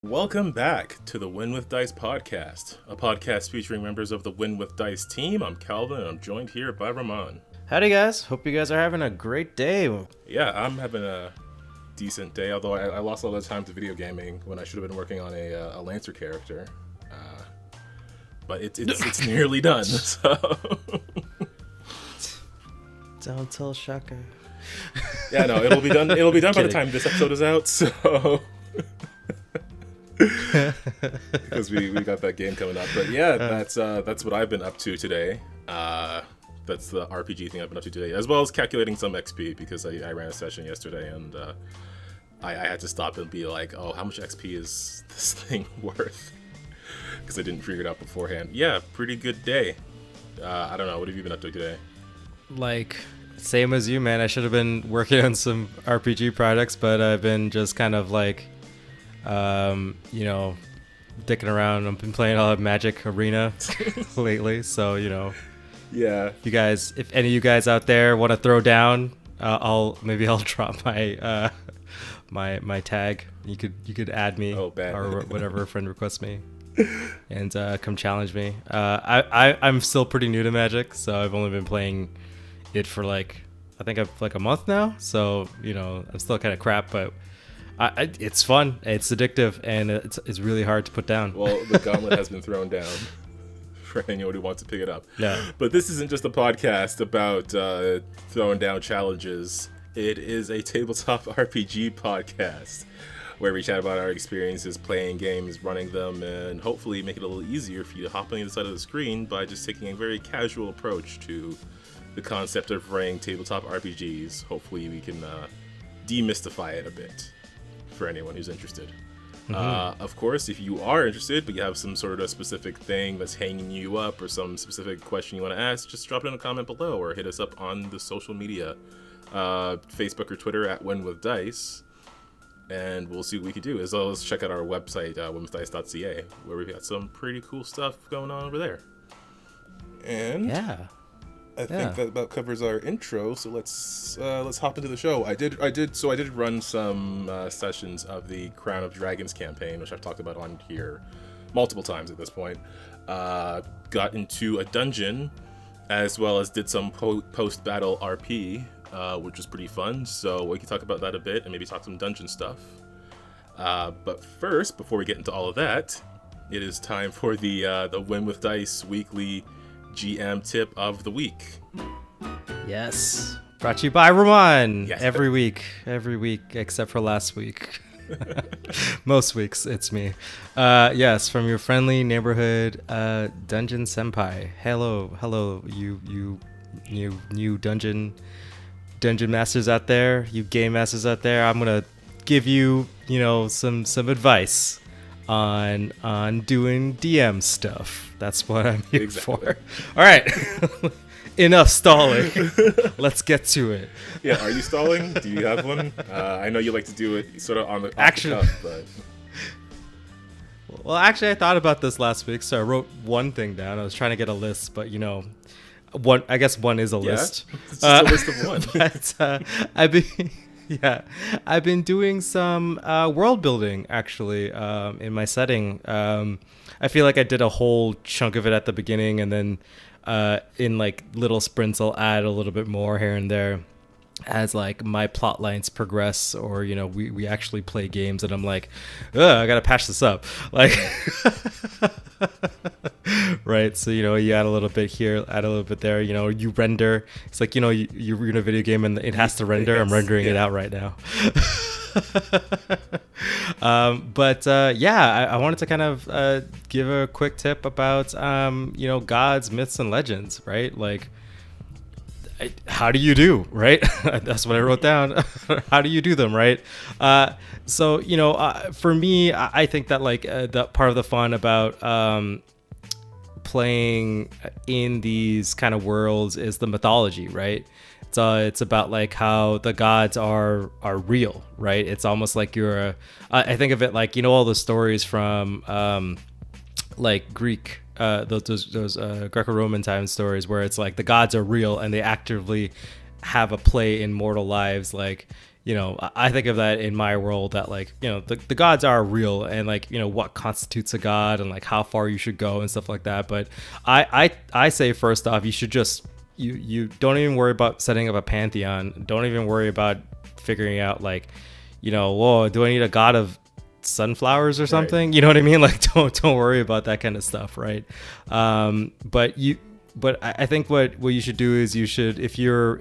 Welcome back to the Win with Dice podcast, a podcast featuring members of the Win with Dice team. I'm Calvin, and I'm joined here by Ramon. Howdy, guys. Hope you guys are having a great day. Yeah, I'm having a decent day, although I lost a lot of time to video gaming when I should have been working on a Lancer character. But it's nearly done, so... Don't tell Shaka. Yeah, no, it'll be done. It'll be done by the time this episode is out, so... because we got that game coming up. But yeah, that's what I've been up to today. That's the RPG thing I've been up to today, as well as calculating some XP, because I ran a session yesterday, and I had to stop and be like, oh, how much XP is this thing worth? Because I didn't figure it out beforehand. Yeah, pretty good day. I don't know, what have you been up to today? Like, same as you, man. I should have been working on some RPG projects, but I've been just kind of like, dicking around. I've been playing a lot of Magic Arena lately, so, Yeah. You guys, if any of you guys out there want to throw down, I'll drop my my tag. You could add me or whatever friend requests me, and come challenge me. I'm still pretty new to Magic, so I've only been playing it for I think a month now. So I'm still kind of crap, but it's fun. It's addictive, and it's really hard to put down. Well, the gauntlet has been thrown down for anyone who wants to pick it up. Yeah. But this isn't just a podcast about throwing down challenges. It is a tabletop RPG podcast where we chat about our experiences playing games, running them, and hopefully make it a little easier for you to hop on the other side of the screen by just taking a very casual approach to the concept of running tabletop RPGs. Hopefully we can demystify it a bit for anyone who's interested. Of course, if you are interested, but you have some sort of specific thing that's hanging you up or some specific question you want to ask, just drop it in a comment below or hit us up on the social media, Facebook or Twitter at Win with Dice, and we'll see what we can do. As well as check out our website, winwithdice.ca, where we've got some pretty cool stuff going on over there. And yeah. I think that about covers our intro, so let's hop into the show. I did run some sessions of the Crown of Dragons campaign, which I've talked about on here multiple times at this point. Got into a dungeon, as well as did some post-battle RP, which was pretty fun, so we can talk about that a bit and maybe talk some dungeon stuff. But first, before we get into all of that, it is time for the Win with Dice weekly GM tip of the week. Yes. Brought to you by Ramon. Yes. Every week except for last week. Most weeks it's me. Yes, from your friendly neighborhood dungeon senpai. Hello, you new dungeon masters out there, you game masters out there. I'm gonna give you some advice on doing DM stuff. That's what I'm here for. All right. Enough stalling. Let's get to it. Yeah, are you stalling? Do you have one? I know you like to do it sort of on the actually, off the cuff, but... Well, actually, I thought about this last week, so I wrote one thing down. I was trying to get a list, but one. I guess one is a list. It's just a list of one. But I've been doing some world building actually in my setting. I feel like I did a whole chunk of it at the beginning, and then in little sprints I'll add a little bit more here and there as my plot lines progress, or we actually play games and I'm like, I gotta patch this up, right? So you add a little bit here, add a little bit there, you render. It's like you're in a video game and it has to render. I'm rendering it out right now. I wanted to kind of give a quick tip about gods, myths, and legends, right? How do you do, right? That's what I wrote down. How do you do them, right? For me, I think that the part of the fun about playing in these kind of worlds is the mythology, right? It's about how the gods are real, right? It's almost like I think of it all the stories from Greek, those Greco-Roman time stories where it's the gods are real and they actively have a play in mortal lives. I think of that in my world, that like, the gods are real, and like, what constitutes a god, and like how far you should go and stuff like that. But I say, first off, you should just, you don't even worry about setting up a pantheon. Don't even worry about figuring out like, whoa, do I need a god of sunflowers or something? Right. You know what I mean? Like, don't worry about that kind of stuff, right? But I think what you should do is, you should, if your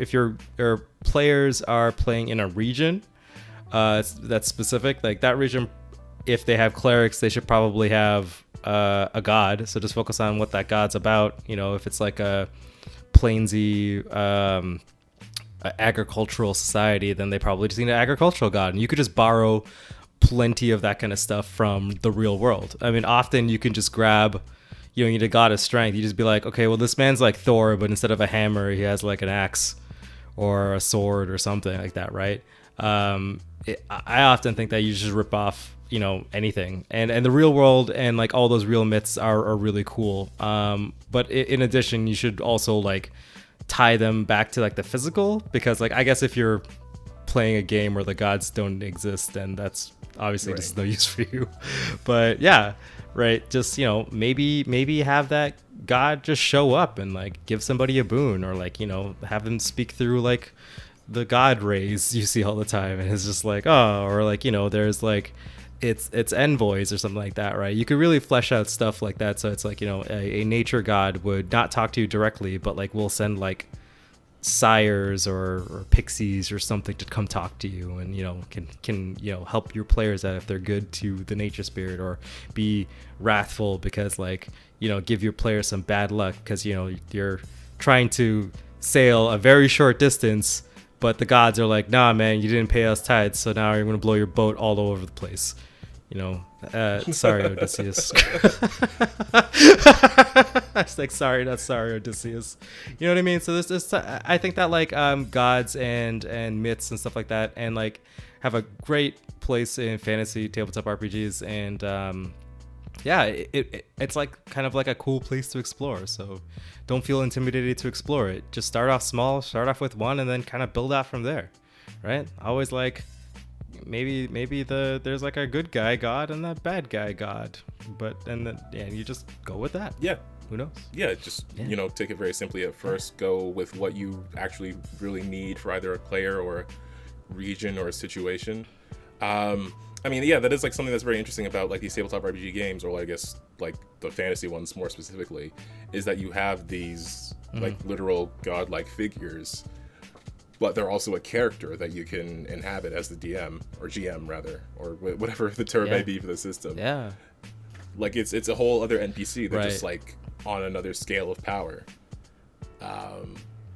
players are playing in a region that's specific, like that region, if they have clerics, they should probably have a god. So just focus on what that god's about. If it's like a plainsy agricultural society, then they probably just need an agricultural god, and you could just borrow plenty of that kind of stuff from the real world. I mean, often you can just grab, you need a god of strength. You just be like, okay, well, this man's like Thor, but instead of a hammer, he has like an axe or a sword or something like that, right? I often think that you just rip off, anything. And the real world and like all those real myths are really cool. But in addition, you should also like tie them back to like the physical, because like, I guess if you're playing a game where the gods don't exist, then that's obviously just no use for you. But yeah, right, just maybe have that god just show up and like give somebody a boon, or like have them speak through like the god rays you see all the time, and it's just like, oh, or like there's like it's envoys or something like that, right? You could really flesh out stuff like that. So it's like, a nature god would not talk to you directly, but like we'll send like sires or pixies or something to come talk to you, and can help your players out if they're good to the nature spirit, or be wrathful because like give your players some bad luck because you're trying to sail a very short distance, but the gods are like, nah man, you didn't pay us tithes, so now you're gonna blow your boat all over the place. Sorry, Odysseus. I was like, sorry, not sorry, Odysseus. You know what I mean? So this I think that like gods and myths and stuff like that, and like have a great place in fantasy tabletop RPGs, and it's like kind of like a cool place to explore. So don't feel intimidated to explore it. Just start off small, start off with one, and then kind of build out from there, right? Always like, maybe there's like a good guy god and a bad guy god, and you just go with that. Yeah, who knows? Yeah, just take it very simply at first. Go with what you actually really need for either a player or a region or a situation. I mean, yeah, that is like something that's very interesting about like these tabletop RPG games, or I guess like the fantasy ones more specifically, is that you have these like literal godlike figures, but they're also a character that you can inhabit as the DM or GM rather, or whatever the term may be for the system. Yeah, like it's a whole other NPC. They're just like on another scale of power.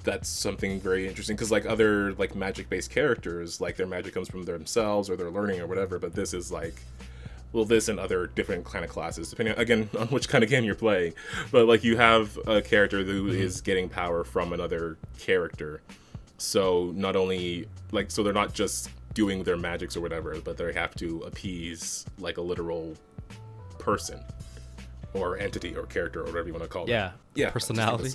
That's something very interesting, because like other like magic based characters, like their magic comes from themselves or their learning or whatever, but this is like, well, this and other different kind of classes, depending again on which kind of game you're playing, but like you have a character who is getting power from another character. So not only like, so they're not just doing their magics or whatever, but they have to appease like a literal person or entity or character or whatever you want to call it. Yeah, personality.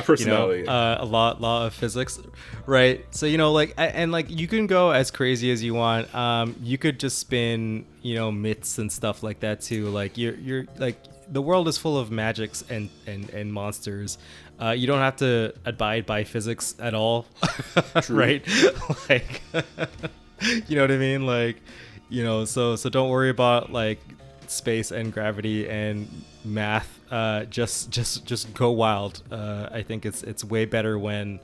Personality. A lot of physics, right? So like, and like you can go as crazy as you want. You could just spin myths and stuff like that too. Like you're like, the world is full of magics and monsters. You don't have to abide by physics at all. Right? Like, you know what I mean? Like, so don't worry about like space and gravity and math. Just go wild. I think it's way better when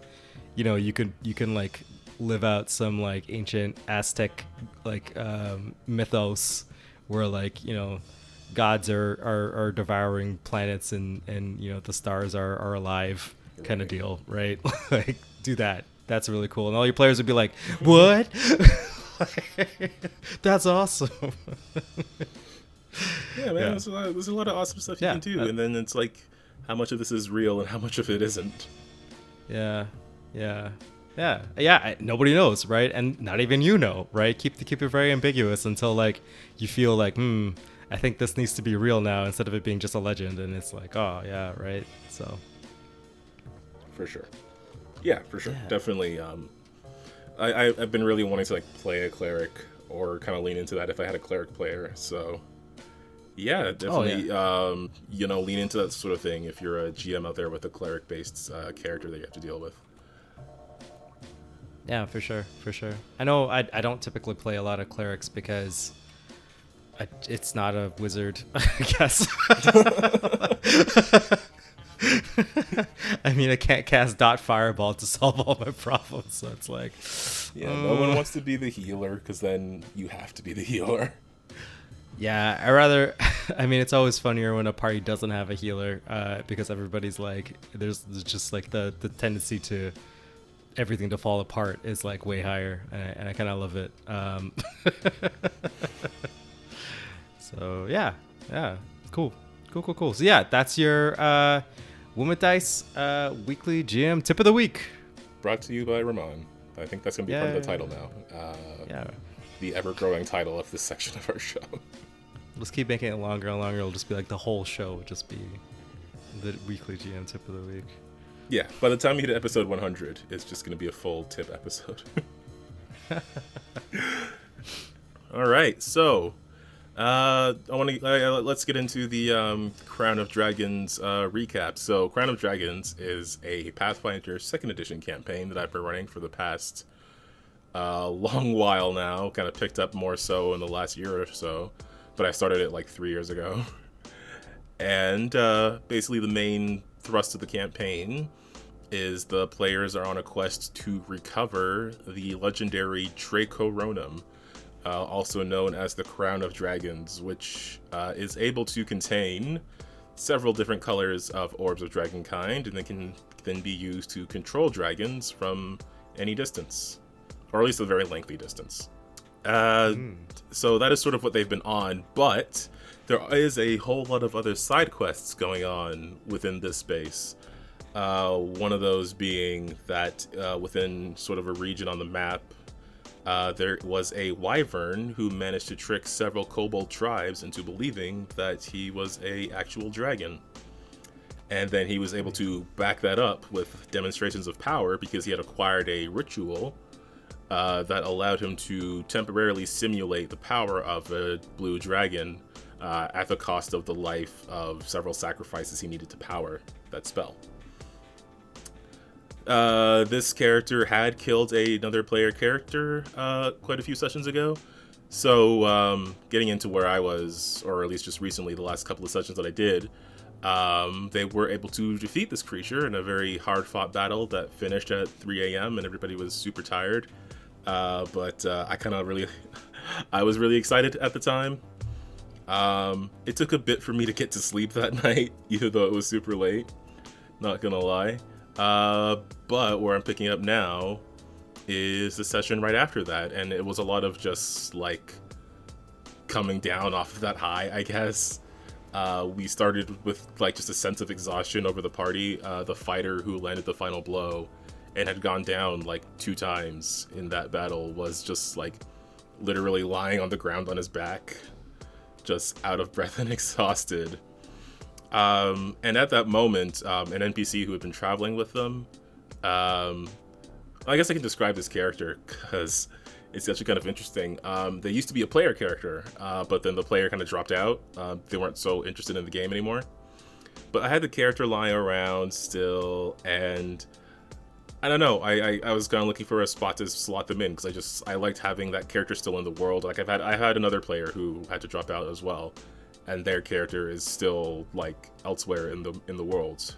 you can like live out some like ancient Aztec like mythos where like gods are devouring planets and the stars are alive, kind of deal, right? Like, do that. That's really cool, and all your players would be like, what? That's awesome. Yeah, man, there's a lot of awesome stuff you can do, and then it's like, how much of this is real and how much of it isn't. Nobody knows, right? And not even right? Keep it very ambiguous until like you feel like, I think this needs to be real now, instead of it being just a legend, and it's like, oh yeah, right. So for sure. Yeah. Definitely I've been really wanting to like play a cleric or kind of lean into that if I had a cleric player. So yeah, definitely lean into that sort of thing if you're a GM out there with a cleric based character that you have to deal with. Yeah, for sure. I know I don't typically play a lot of clerics because it's not a wizard, I guess. I mean, I can't cast dot fireball to solve all my problems, so it's like... No one wants to be the healer, because then you have to be the healer. Yeah, I rather... I mean, it's always funnier when a party doesn't have a healer, because everybody's like... There's just like the tendency to... everything to fall apart is like way higher, and I kind of love it. So yeah, cool. So yeah, that's your Woman Dice weekly GM tip of the week. Brought to you by Ramon. I think that's gonna be part of the title now. The ever-growing title of this section of our show. Let's keep making it longer and longer. It'll just be like the whole show would just be the weekly GM tip of the week. Yeah, by the time you hit episode 100, it's just going to be a full tip episode. All right, so let's get into the Crown of Dragons recap. So Crown of Dragons is a Pathfinder 2nd edition campaign that I've been running for the past long while now. Kind of picked up more so in the last year or so, but I started it like 3 years ago. And basically the main thrust of the campaign is the players are on a quest to recover the legendary Dracoronum, also known as the Crown of Dragons, which is able to contain several different colors of orbs of dragon kind, and they can then be used to control dragons from any distance, or at least a very lengthy distance. So that is sort of what they've been on, but there is a whole lot of other side quests going on within this space. One of those being that within sort of a region on the map, there was a wyvern who managed to trick several kobold tribes into believing that he was an actual dragon. And then he was able to back that up with demonstrations of power because he had acquired a ritual that allowed him to temporarily simulate the power of a blue dragon at the cost of the life of several sacrifices he needed to power that spell. This character had killed another player character quite a few sessions ago. So getting into where I was, or at least just recently, the last couple of sessions that I did, they were able to defeat this creature in a very hard-fought battle that finished at 3 a.m. and everybody was super tired. But I was really excited at the time. It took a bit for me to get to sleep that night, even though it was super late. Not gonna lie. But where I'm picking up now is the session right after that, and it was a lot of just like coming down off of that high, I guess. We started with like just a sense of exhaustion over the party. The fighter who landed the final blow and had gone down like 2 times in that battle was just like literally lying on the ground on his back, just out of breath and exhausted. And at that moment, an NPC who had been traveling with them, I guess I can describe this character because it's actually kind of interesting. They used to be a player character, but then the player kind of dropped out. They weren't so interested in the game anymore. But I had the character lying around still, and I don't know. I was kind of looking for a spot to slot them in because I liked having that character still in the world. Like I had another player who had to drop out as well, and their character is still like elsewhere in the world.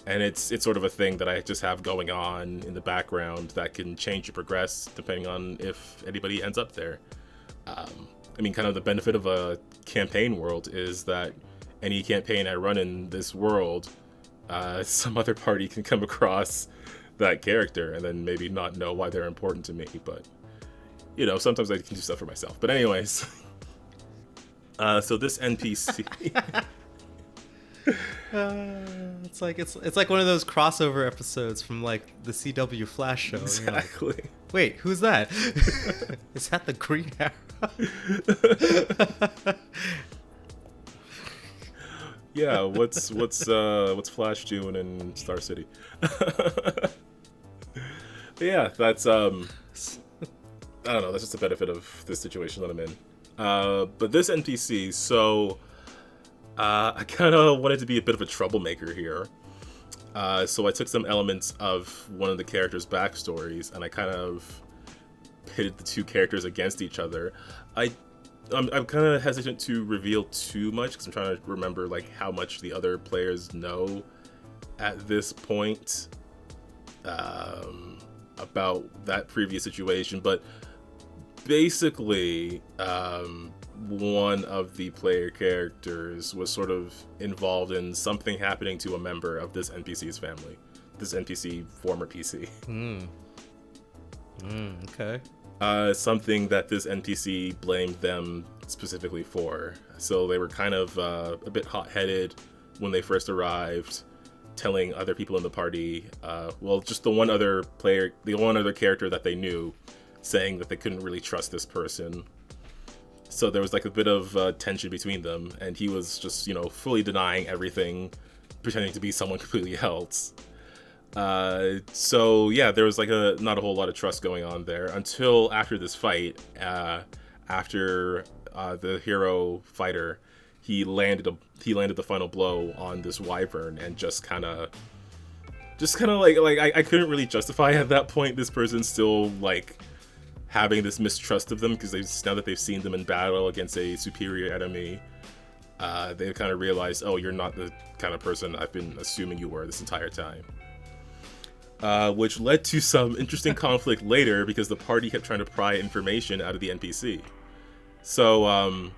And it's sort of a thing that I just have going on in the background that can change or progress depending on if anybody ends up there. I mean, kind of the benefit of a campaign world is that any campaign I run in this world, some other party can come across that character and then maybe not know why they're important to me. But, you know, sometimes I can do stuff for myself. But anyways, so this NPC... it's like one of those crossover episodes from like the CW Flash show. Exactly. Like, wait, who's that? Is that the Green Arrow? Yeah, what's Flash doing in Star City? Yeah, that's I don't know. That's just the benefit of this situation that I'm in. But this NPC, so I kind of wanted to be a bit of a troublemaker here. So I took some elements of one of the characters' backstories, and I kind of pitted the two characters against each other. I'm kind of hesitant to reveal too much because I'm trying to remember like how much the other players know at this point about that previous situation. But basically, one of the player characters was sort of involved in something happening to a member of this NPC's family. This NPC, former PC. Okay. Something that this NPC blamed them specifically for. So they were kind of a bit hot-headed when they first arrived, telling other people in the party, just the one other character that they knew, saying that they couldn't really trust this person. So there was like a bit of tension between them, and he was just, fully denying everything, pretending to be someone completely else. So yeah, there was like not a whole lot of trust going on there until after this fight. After the hero fighter, he landed the final blow on this wyvern, and just kind of like I couldn't really justify at that point this person still like having this mistrust of them, because now that they've seen them in battle against a superior enemy, they've kind of realized, oh, you're not the kind of person I've been assuming you were this entire time. Which led to some interesting conflict later, because the party kept trying to pry information out of the NPC. So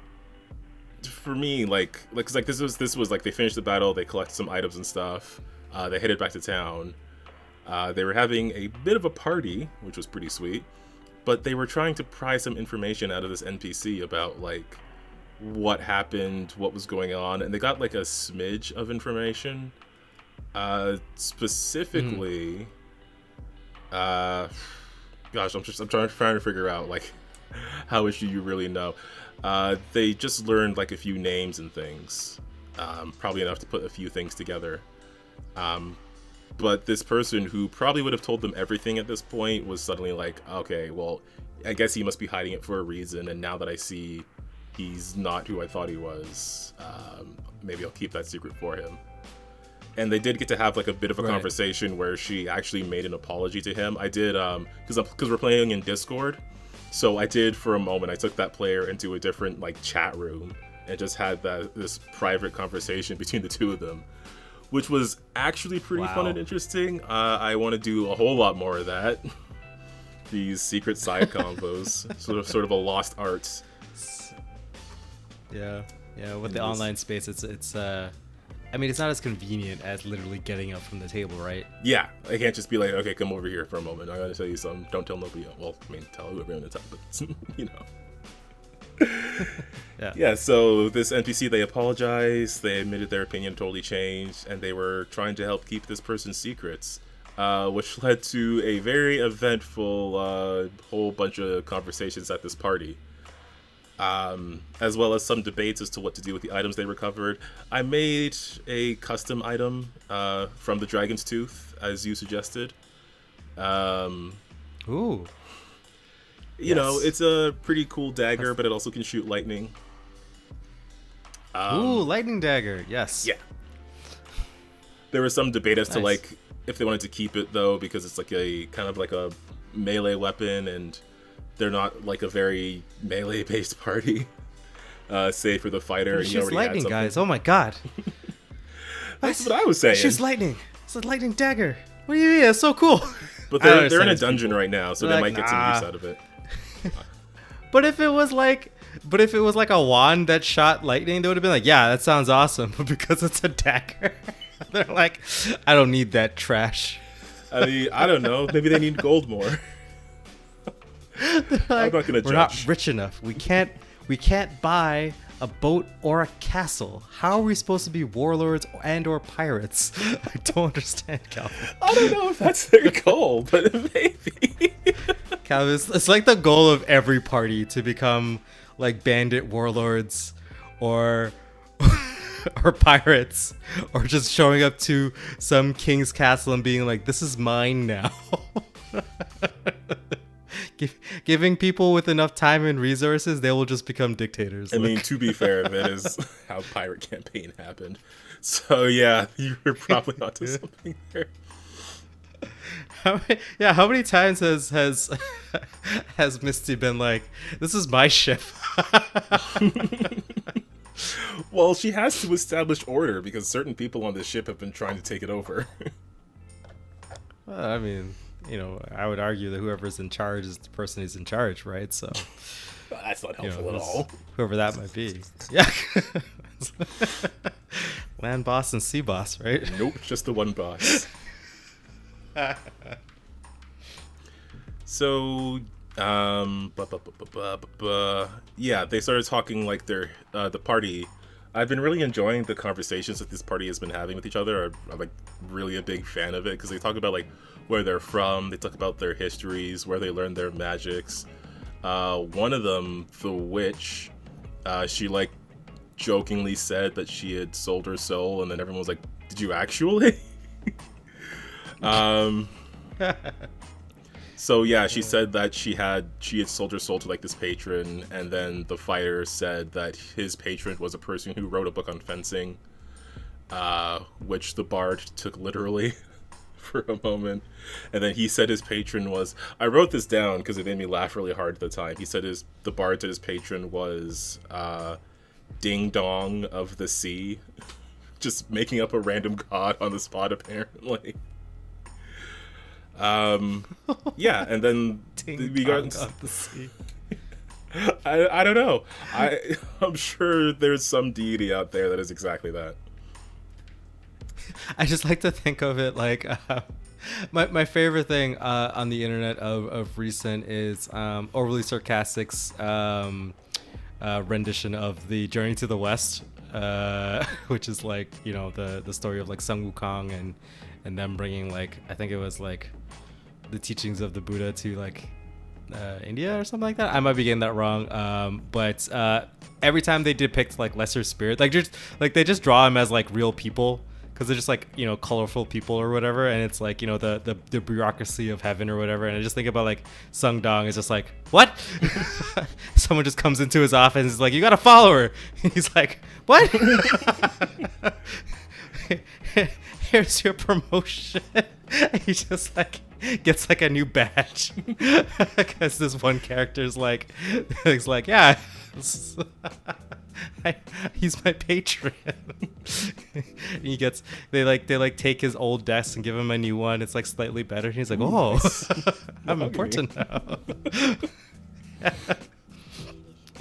for me, this was like they finished the battle, they collected some items and stuff, they headed back to town. They were having a bit of a party, which was pretty sweet, but they were trying to pry some information out of this NPC about like what happened, what was going on, and they got like a smidge of information. Specifically, gosh, I'm trying to figure out like how much do you really know. They just learned like a few names and things, probably enough to put a few things together. But this person who probably would have told them everything at this point was suddenly like, okay, well, I guess he must be hiding it for a reason, and now that I see he's not who I thought he was, maybe I'll keep that secret for him. And they did get to have like a bit of a conversation where she actually made an apology to him. I did, because we're playing in Discord, so I did for a moment, I took that player into a different like chat room and just had this private conversation between the two of them, which was actually pretty fun and interesting. I want to do a whole lot more of that. These secret side combos, sort of a lost art. Yeah. With the online space, it's I mean, it's not as convenient as literally getting up from the table, right? Yeah, I can't just be like, okay, come over here for a moment. I'm gonna tell you something. Don't tell nobody else. Well, I mean, tell whoever in the top, but Yeah. So this NPC, they apologized. They admitted their opinion totally changed, and they were trying to help keep this person's secrets, which led to a very eventful whole bunch of conversations at this party. As well as some debates as to what to do with the items they recovered. I made a custom item from the Dragon's Tooth, as you suggested. Ooh. You know, it's a pretty cool dagger, but it also can shoot lightning. Ooh, lightning dagger, yes. Yeah. There was some debate as to like if they wanted to keep it though, because it's like a kind of like a melee weapon, and they're not like a very melee-based party, save for the fighter. She shoots lightning, guys. Oh my god. That's what I was saying. She shoots lightning. It's a lightning dagger. What do you mean? It's so cool. But they're in a dungeon right now, so they might get some use out of it. But if it was like a wand that shot lightning, they would have been like, yeah, that sounds awesome. But because it's a dagger, they're like, I don't need that trash. I mean, I don't know. Maybe they need gold more. Like, I'm not gonna judge. We're not rich enough. We can't buy a boat or a castle. How are we supposed to be warlords and or pirates? I don't understand, Calvin. I don't know if that's their goal, but maybe. Calvin, it's like the goal of every party to become like bandit warlords or pirates, or just showing up to some king's castle and being like, this is mine now. Giving people with enough time and resources, they will just become dictators. I mean, to be fair, that is how Pirate Campaign happened. So yeah, you were probably onto something there. How many times has Misty been like, "This is my ship"? Well, she has to establish order because certain people on the ship have been trying to take it over. Well, I mean, I would argue that whoever's in charge is the person who's in charge, right? So That's not helpful at all. Whoever that might be. Yeah. Land boss and sea boss, right? Nope, just the one boss. So, yeah, they started talking like they're the party. I've been really enjoying the conversations that this party has been having with each other. I'm like really a big fan of it because they talk about like where they're from. They talk about their histories, where they learned their magics. One of them, the witch, she like jokingly said that she had sold her soul, and then everyone was like, "Did you actually?" So yeah, she said that she had sold her soul to like this patron, and then the fighter said that his patron was a person who wrote a book on fencing, which the bard took literally for a moment. And then he said his patron was, I wrote this down because it made me laugh really hard at the time. He said the bard said his patron was Ding Dong of the Sea, just making up a random god on the spot apparently. Yeah, and then we got of the sea. I don't know. I'm sure there's some deity out there that is exactly that. I just like to think of it like my favorite thing on the internet of recent is overly sarcastic's rendition of the Journey to the West, which is like the story of like Sun Wukong and them bringing like I think it was like the teachings of the Buddha to like India or something like that. I might be getting that wrong, but every time they depict like lesser spirit, like they just draw them as like real people because they're just like colorful people or whatever, and it's like the bureaucracy of heaven or whatever. And I just think about like Sung Dong is just like, what? Someone just comes into his office and is like, you got a follower. He's like, what? Here's your promotion. He just like gets like a new badge because this one character is like, he's like, yeah, he's my patron. And he gets they take his old desk and give him a new one. It's like slightly better. And he's like, oh, nice. I'm important now.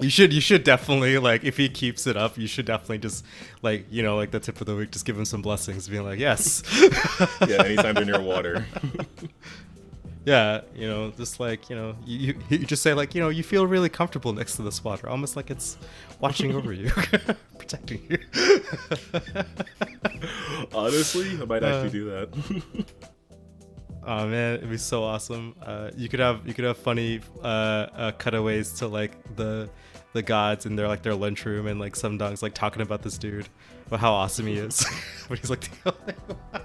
You should definitely, like, if he keeps it up, you should definitely just, like, like the tip of the week, just give him some blessings, being like, yes. Yeah, anytime they're near water. Yeah, just like, you just say, like, you feel really comfortable next to this water, almost like it's watching over you, protecting you. Honestly, I might actually do that. Oh man, it'd be so awesome. You could have funny cutaways to like the gods in their lunchroom, and like some dogs like talking about this dude, about how awesome he is. But he's like the only one.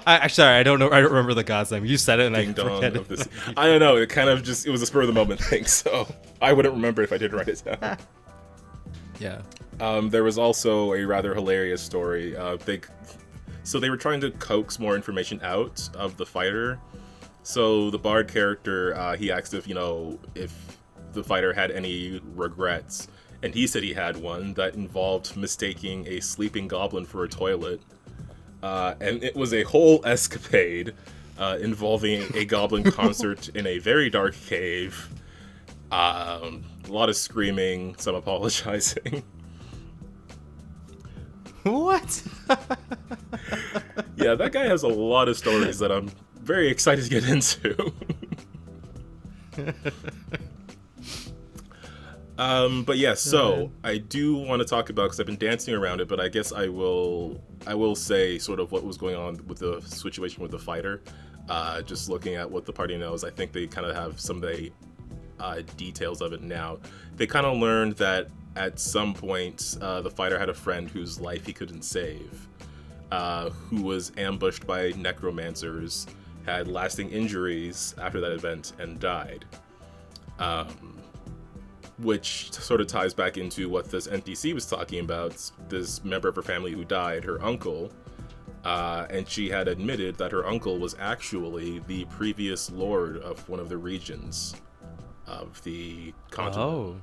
I don't know. I don't remember the god's name. You said it, and Ding I forget it. This. I don't know. It kind of just it was a spur of the moment thing, so I wouldn't remember if I did write it down. Yeah. There was also a rather hilarious story. So they were trying to coax more information out of the fighter. So the bard character, he asked if the fighter had any regrets, and he said he had one that involved mistaking a sleeping goblin for a toilet. And it was a whole escapade involving a goblin concert in a very dark cave. A lot of screaming, some apologizing. What? Yeah, that guy has a lot of stories that I'm very excited to get into. But yeah, so I do want to talk about, because I've been dancing around it, but I guess I will say sort of what was going on with the situation with the fighter. Just looking at what the party knows, I think they kind of have some of the details of it now. They kind of learned that at some point the fighter had a friend whose life he couldn't save, who was ambushed by necromancers, had lasting injuries after that event and died. Which sort of ties back into what this NPC was talking about, this member of her family who died, her uncle. And she had admitted that her uncle was actually the previous lord of one of the regions of the continent.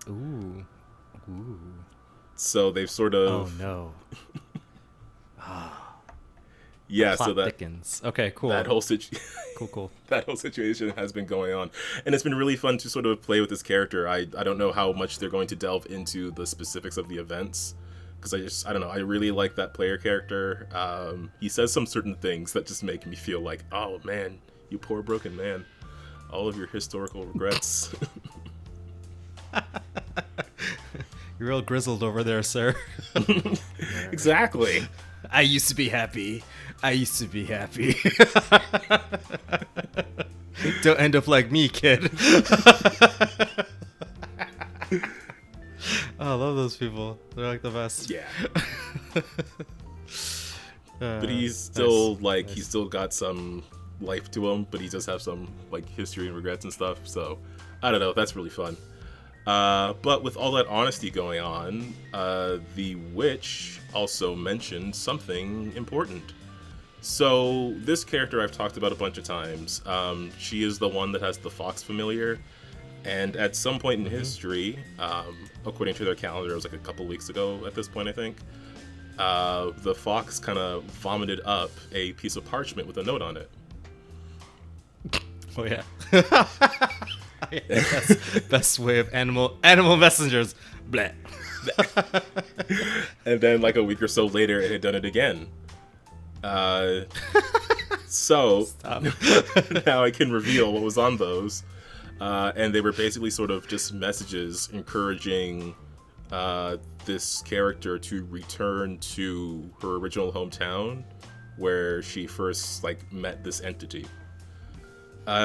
Oh. Ooh. So they've sort of... Oh, no. Yeah, plot so that... thickens. Okay, cool. That whole Cool. That whole situation has been going on. And it's been really fun to sort of play with this character. I don't know how much they're going to delve into the specifics of the events. Because I don't know, I really like that player character. He says some certain things that just make me feel like, oh man, you poor broken man. All of your historical regrets. You're real grizzled over there, sir. Exactly. I used to be happy. Don't end up like me, kid. Oh, I love those people. They're like the best. Yeah. But he's still nice. he's still got some life to him, but he does have some like history and regrets and stuff. So I don't know. That's really fun. But with all that honesty going on, the witch also mentioned something important. So this character I've talked about a bunch of times. She is the one that has the fox familiar. And at some point in history, according to their calendar, it was like a couple weeks ago at this point, I think, the fox kind of vomited up a piece of parchment with a note on it. Oh, yeah. Best way of animal messengers. Blah. And then like a week or so later, it had done it again. So now I can reveal what was on those. And they were basically sort of just messages encouraging this character to return to her original hometown where she first met this entity.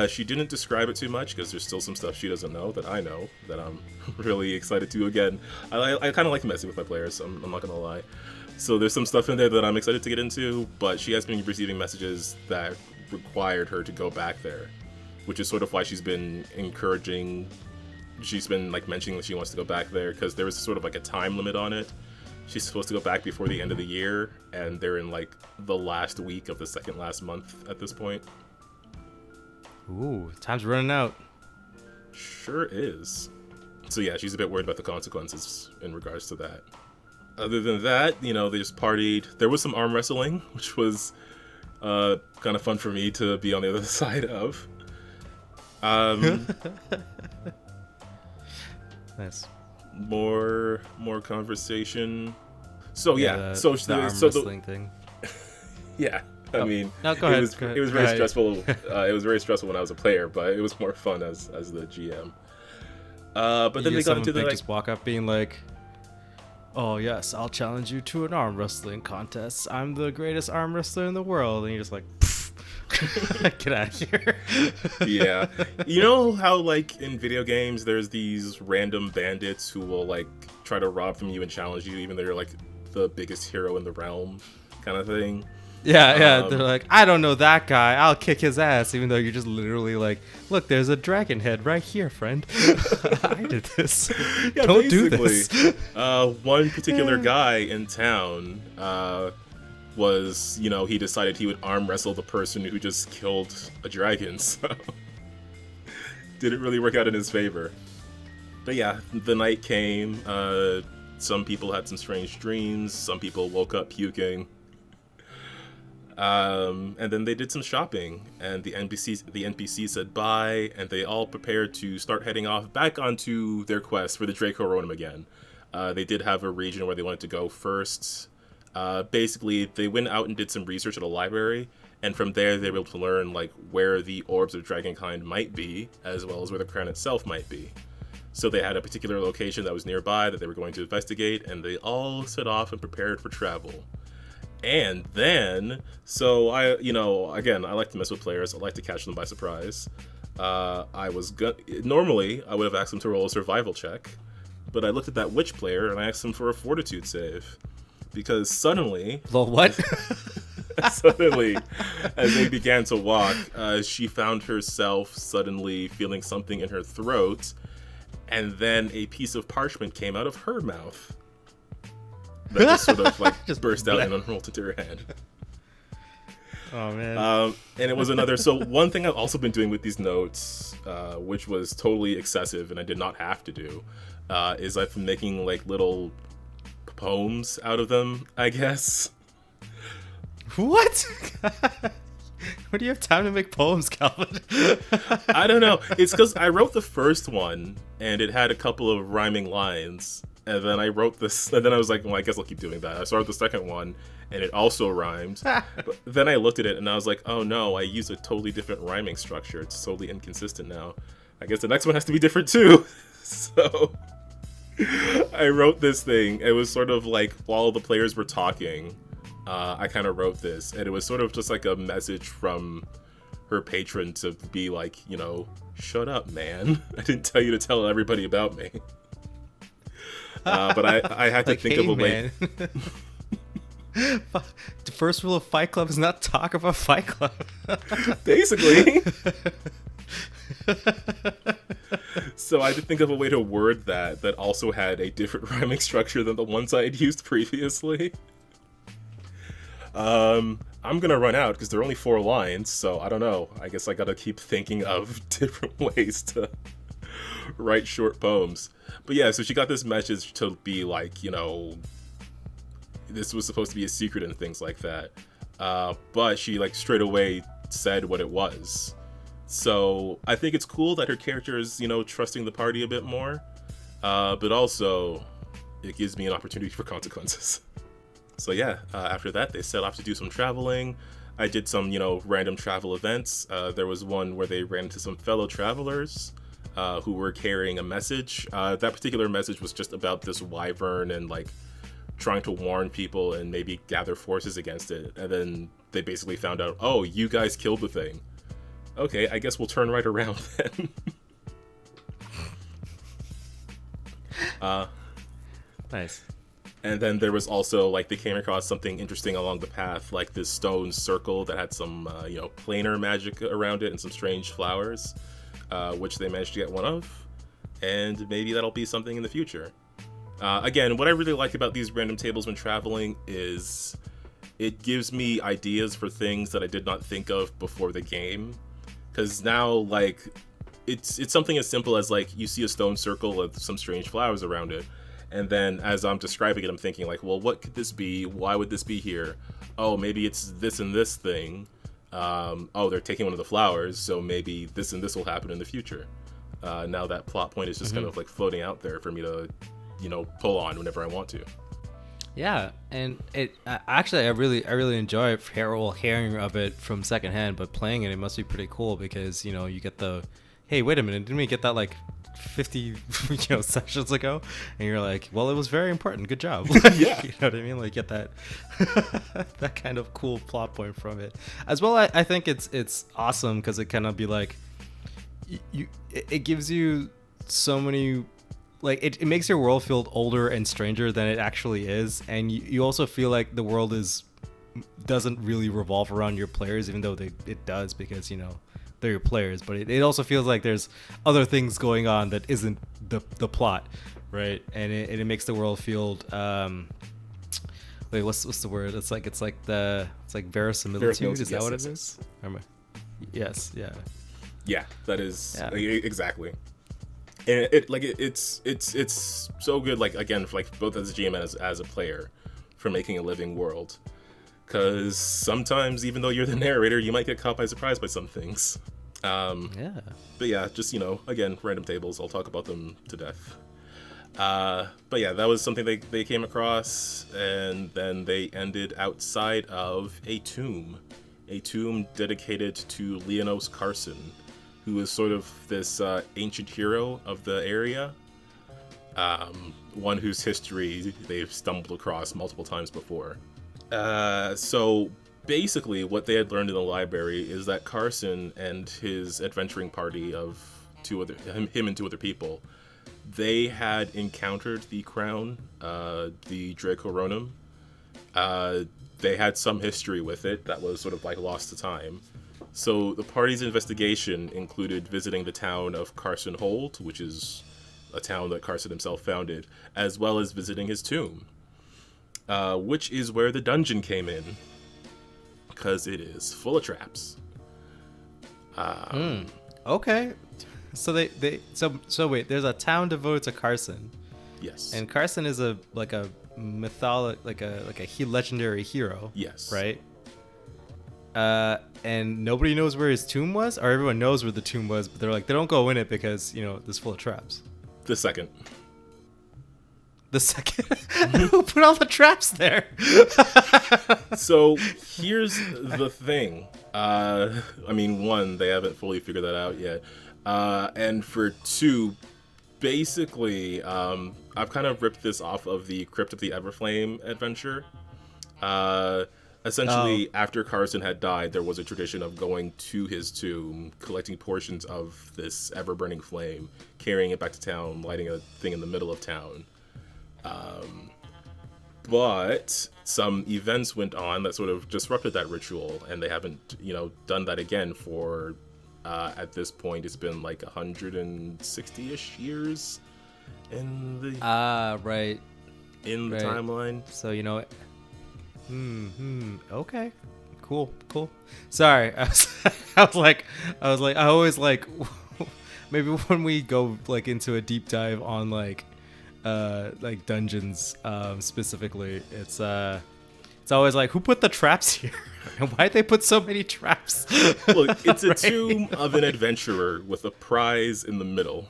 She didn't describe it too much because there's still some stuff she doesn't know that I know that I'm really excited to. Again, I kind of like messing with my players, I'm not gonna lie. So there's some stuff in there that I'm excited to get into, but she has been receiving messages that required her to go back there, which is sort of why she's been mentioning that she wants to go back there, because there was sort of like a time limit on it. She's supposed to go back before the end of the year, and they're in the last week of the second last month at this point. Ooh, time's running out. Sure is. So yeah, she's a bit worried about the consequences in regards to that. Other than that, they just partied. There was some arm wrestling, which was kind of fun for me to be on the other side of. Nice. More conversation. So yeah, the arm wrestling thing. Yeah, I mean, no, go ahead. It was very stressful. It was very stressful when I was a player, but it was more fun as the GM. But then they got into the just walk up being like, "Oh yes, I'll challenge you to an arm wrestling contest. I'm the greatest arm wrestler in the world," and you're just like, get out of here. Yeah. You know how in video games there's these random bandits who will try to rob from you and challenge you even though you're the biggest hero in the realm kind of thing? Yeah, they're like, I don't know that guy, I'll kick his ass, even though you're just literally look, there's a dragon head right here, friend. I did this. Yeah, don't do this. One particular guy in town was, he decided he would arm wrestle the person who just killed a dragon, so didn't really work out in his favor. But yeah, the night came. Some people had some strange dreams. Some people woke up puking. And then they did some shopping, and the NPC said bye, and they all prepared to start heading off back onto their quest for the Dracoronum again. They did have a region where they wanted to go first. Basically, they went out and did some research at a library, and from there they were able to learn where the orbs of Dragonkind might be, as well as where the crown itself might be. So they had a particular location that was nearby that they were going to investigate, and they all set off and prepared for travel. And then, so again, I like to mess with players. I like to catch them by surprise. Normally, I would have asked them to roll a survival check, but I looked at that witch player and I asked them for a fortitude save. Because suddenly... Lol, what? Suddenly, as they began to walk, she found herself suddenly feeling something in her throat, and then a piece of parchment came out of her mouth that just sort of like just burst out and unrolled into her hand. Oh man. And it was another. So one thing I've also been doing with these notes, which was totally excessive and I did not have to do, is I've been making like little poems out of them, I guess. What? What do you have time to make poems, Calvin? I don't know. It's because I wrote the first one and it had a couple of rhyming lines, and then I wrote this, and then I was like, well, I guess I'll keep doing that. I started the second one and it also rhymed. But then I looked at it and I was like, oh no, I used a totally different rhyming structure. It's totally inconsistent now. I guess the next one has to be different too. So I wrote this thing. It was sort of like while the players were talking, I kind of wrote this, and it was sort of just like a message from her patron to be like, you know, shut up, man. I didn't tell you to tell everybody about me. But I had to like, think of a way. The first rule of Fight Club is not talk about Fight Club. Basically. So I had to think of a way to word that also had a different rhyming structure than the ones I had used previously. I'm gonna run out because there are only 4 lines, so I don't know. I guess I gotta keep thinking of different ways to write short poems. But yeah, so she got this message to be like, you know, this was supposed to be a secret and things like that. But she like straight away said what it was. So I think it's cool that her character is, you know, trusting the party a bit more. But also it gives me an opportunity for consequences. So yeah, after that, they set off to do some traveling. I did some, you know, random travel events. There was one where they ran into some fellow travelers who were carrying a message. That particular message was just about this wyvern and like trying to warn people and maybe gather forces against it. And then they basically found out, oh, you guys killed the thing. Okay, I guess we'll turn right around then. Nice. And then there was also, like, they came across something interesting along the path, like this stone circle that had some, you know, planar magic around it and some strange flowers, which they managed to get one of. And maybe that'll be something in the future. Again, what I really like about these random tables when traveling is it gives me ideas for things that I did not think of before the game. Because now, like, it's something as simple as, like, you see a stone circle with some strange flowers around it. And then as I'm describing it, I'm thinking like, well, what could this be? Why would this be here? Oh, maybe it's this and this thing. Oh, they're taking one of the flowers, so maybe this and this will happen in the future. Now that plot point is just kind of like floating out there for me to, you know, pull on whenever I want to. Yeah, and it actually I really enjoy hearing of it from secondhand, but playing it must be pretty cool because, you know, you get the, hey, wait a minute, didn't we get that like 50 you know sessions ago? And you're like, well, it was very important, good job. Yeah. You know what I mean? Like, get that that kind of cool plot point from it as well. I think it's awesome because it kind of be like it gives you so many, like, it makes your world feel older and stranger than it actually is, and you also feel like the world doesn't really revolve around your players, even though it does, because, you know, they're your players, but it also feels like there's other things going on that isn't the plot, right? And it makes the world feel wait, what's the word? It's like verisimilitude. Is that what it is? Yes, yeah. Yeah, that is exactly. And it's so good, like, again, like both as a GM and as a player, for making a living world. Because sometimes, even though you're the narrator, you might get caught by surprise by some things. Yeah. But yeah, just, you know, again, random tables. I'll talk about them to death. But yeah, that was something they came across, and then they ended outside of a tomb dedicated to Leonos Carson, who is sort of this ancient hero of the area. One whose history they've stumbled across multiple times before. So basically what they had learned in the library is that Carson and his adventuring party of him and 2 other people, they had encountered the crown, the Dracoronum, they had some history with it that was sort of like lost to time. So the party's investigation included visiting the town of Carson Hold, which is a town that Carson himself founded, as well as visiting his tomb, which is where the dungeon came in, because it is full of traps. Okay. So so wait, there's a town devoted to Carson. Yes. And Carson is a mythology, like a legendary hero. Yes. Right. And nobody knows where his tomb was, or everyone knows where the tomb was, but they're like, they don't go in it because, you know, it's full of traps. The second. Who put all the traps there? So here's the thing. I mean, one, they haven't fully figured that out yet. And for two, basically, I've kind of ripped this off of the Crypt of the Everflame adventure. Essentially, after Carson had died, there was a tradition of going to his tomb, collecting portions of this ever-burning flame, carrying it back to town, lighting a thing in the middle of town. But some events went on that sort of disrupted that ritual, and they haven't, done that again for, at this point, it's been like 160-ish years in the... right. In the timeline. So, okay. Cool. Sorry. I always like, maybe when we go like into a deep dive on like dungeons specifically, it's always like, who put the traps here and why'd they put so many traps? Look, it's a tomb of an adventurer with a prize in the middle.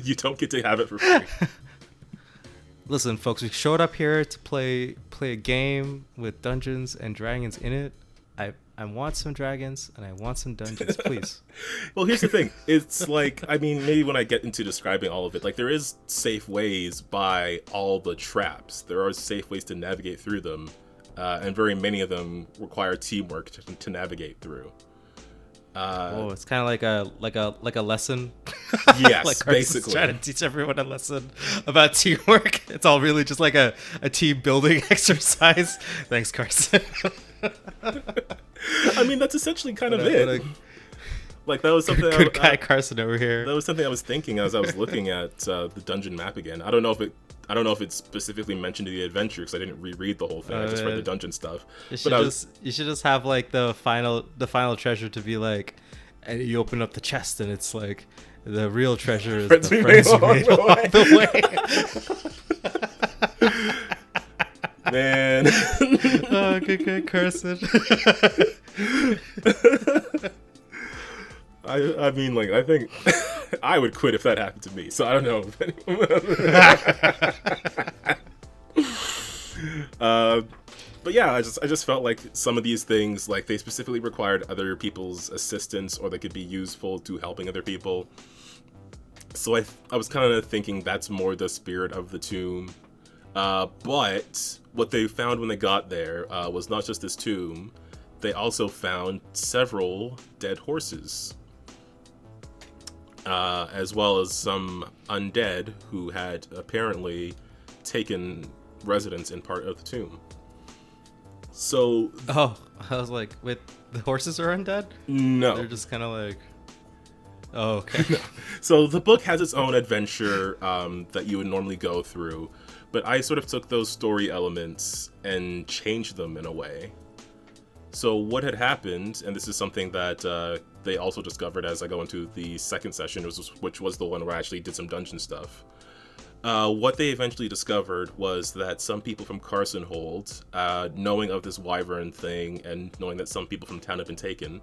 You don't get to have it for free. Listen, folks, we showed up here to play a game with Dungeons and Dragons in it. I want some dragons and I want some dungeons, please. Well, here's the thing. It's like, I mean, maybe when I get into describing all of it, like there is safe ways by all the traps. There are safe ways to navigate through them, and very many of them require teamwork to navigate through. It's kind of like a lesson. Yes, like basically trying to teach everyone a lesson about teamwork. It's all really just like a team building exercise. Thanks, Carson. I mean, that's essentially kind of it. Like that was something. Good guy Carson over here. That was something I was thinking as I was looking at the dungeon map again. I don't know if it's specifically mentioned in the adventure because I didn't reread the whole thing. I just read the dungeon stuff. You should just have like the final treasure to be like, and you open up the chest and it's like the real treasure is the friends you made along the way. Man. Oh, good Carson. I mean, like, I think I would quit if that happened to me. So I don't know if anyone. But yeah, I just felt like some of these things, like, they specifically required other people's assistance, or they could be useful to helping other people. So I was kind of thinking that's more the spirit of the tomb. But what they found when they got there was not just this tomb. They also found several dead horses, as well as some undead who had apparently taken residence in part of the tomb. So... Oh, I was like, wait, the horses are undead? No. They're just kind of like... Oh, okay. No. So the book has its own adventure that you would normally go through, but I sort of took those story elements and changed them in a way. So what had happened, and this is something that they also discovered as I go into the second session, which was the one where I actually did some dungeon stuff. What they eventually discovered was that some people from Carson Hold, knowing of this wyvern thing and knowing that some people from town had been taken,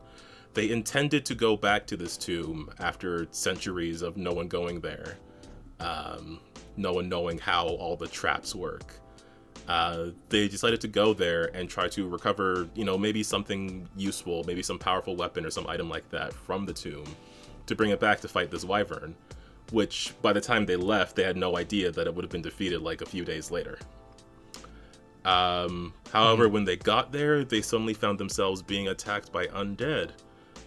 they intended to go back to this tomb after centuries of no one going there, no one knowing how all the traps work. They decided to go there and try to recover, maybe something useful, maybe some powerful weapon or some item like that from the tomb to bring it back to fight this wyvern, which by the time they left, they had no idea that it would have been defeated like a few days later. However, when they got there, they suddenly found themselves being attacked by undead.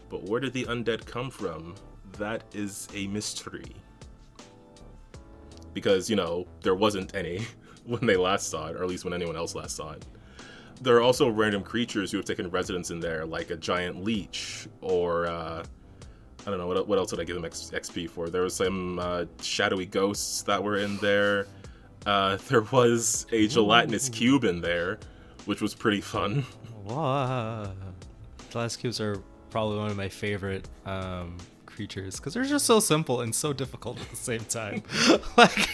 But where did the undead come from? That is a mystery. Because, there wasn't any when they last saw it, or at least when anyone else last saw it. there are also random creatures who have taken residence in there, like a giant leech, or I don't know, what else did I give them XP for? There was some shadowy ghosts that were in there. There was a gelatinous cube in there, which was pretty fun. Wow. Gelatinous cubes are probably one of my favorite creatures because they're just so simple and so difficult at the same time. Like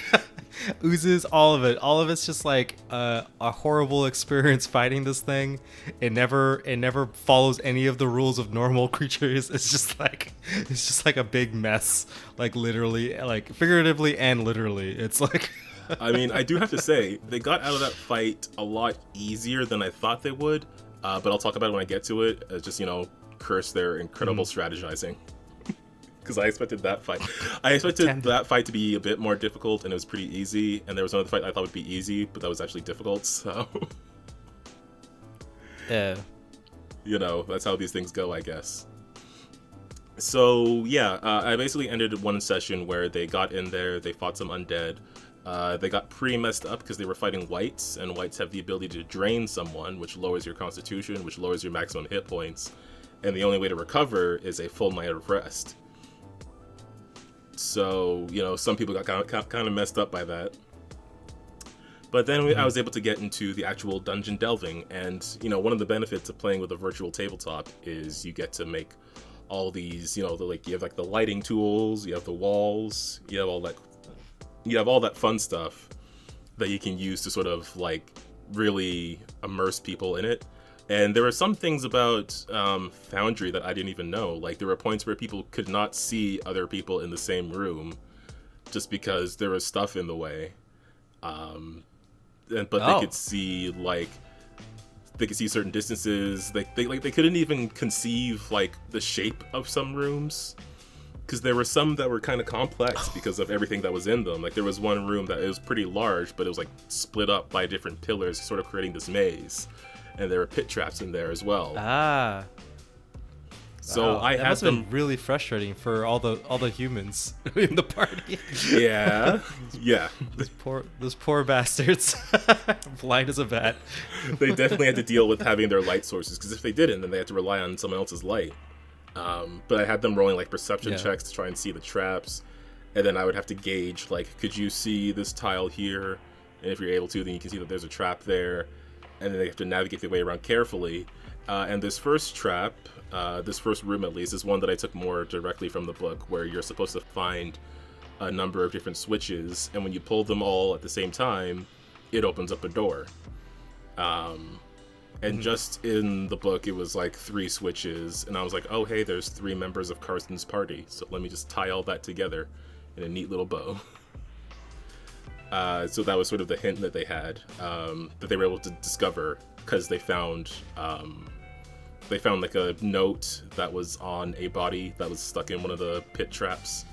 oozes, all of it's just like a horrible experience fighting this thing. It never follows any of the rules of normal creatures. It's just like a big mess, like literally, like figuratively and literally. It's like I mean, I do have to say, they got out of that fight a lot easier than I thought they would, but I'll talk about it when I get to it. Just, curse their incredible strategizing. Because I expected that fight. That fight to be a bit more difficult, and it was pretty easy. And there was another fight I thought would be easy, but that was actually difficult, so... Yeah. That's how these things go, I guess. So, yeah, I basically ended one session where they got in there, they fought some undead. They got pretty messed up because they were fighting whites, and whites have the ability to drain someone, which lowers your constitution, which lowers your maximum hit points. And the only way to recover is a full night of rest. So, some people got kind of messed up by that. But then I was able to get into the actual dungeon delving, and, one of the benefits of playing with a virtual tabletop is you get to make all these, you have like the lighting tools, you have the walls, you have all that fun stuff that you can use to sort of like really immerse people in it. And there were some things about Foundry that I didn't even know. Like there were points where people could not see other people in the same room just because there was stuff in the way. They could see certain distances. They couldn't even conceive like the shape of some rooms. Because there were some that were kind of complex because of everything that was in them. Like there was one room that it was pretty large, but it was like split up by different pillars, sort of creating this maze. And there were pit traps in there as well. So I had must have been really frustrating for all the humans in the party. Yeah. Those poor bastards, blind as a bat. They definitely had to deal with having their light sources, because if they didn't, then they had to rely on someone else's light. But I had them rolling like perception checks to try and see the traps, and then I would have to gauge like, could you see this tile here? And if you're able to, then you can see that there's a trap there, and then they have to navigate their way around carefully. And this first trap, this first room at least, is one that I took more directly from the book, where you're supposed to find a number of different switches, and when you pull them all at the same time, it opens up a door. And just in the book, it was like 3 switches, and I was like, oh, hey, there's 3 members of Carson's party, so let me just tie all that together in a neat little bow. So that was sort of the hint that they had, that they were able to discover, because they found like a note that was on a body that was stuck in one of the pit traps.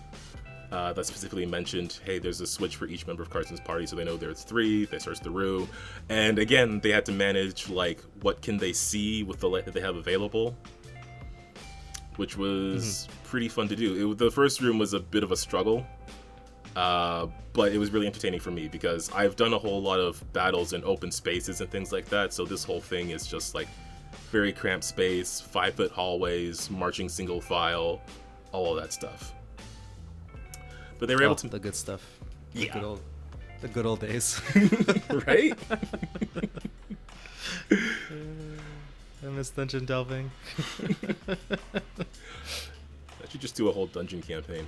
That specifically mentioned, hey, there's a switch for each member of Carson's party, so they know there's 3. They searched the room, and again, they had to manage like what can they see with the light that they have available, which was pretty fun to do. The first room was a bit of a struggle, but it was really entertaining for me because I've done a whole lot of battles in open spaces and things like that. So this whole thing is just like very cramped space, 5-foot hallways, marching single file, all of that stuff. But they were able to... The good stuff. Yeah. The good old days. Right? I miss dungeon delving. I should just do a whole dungeon campaign.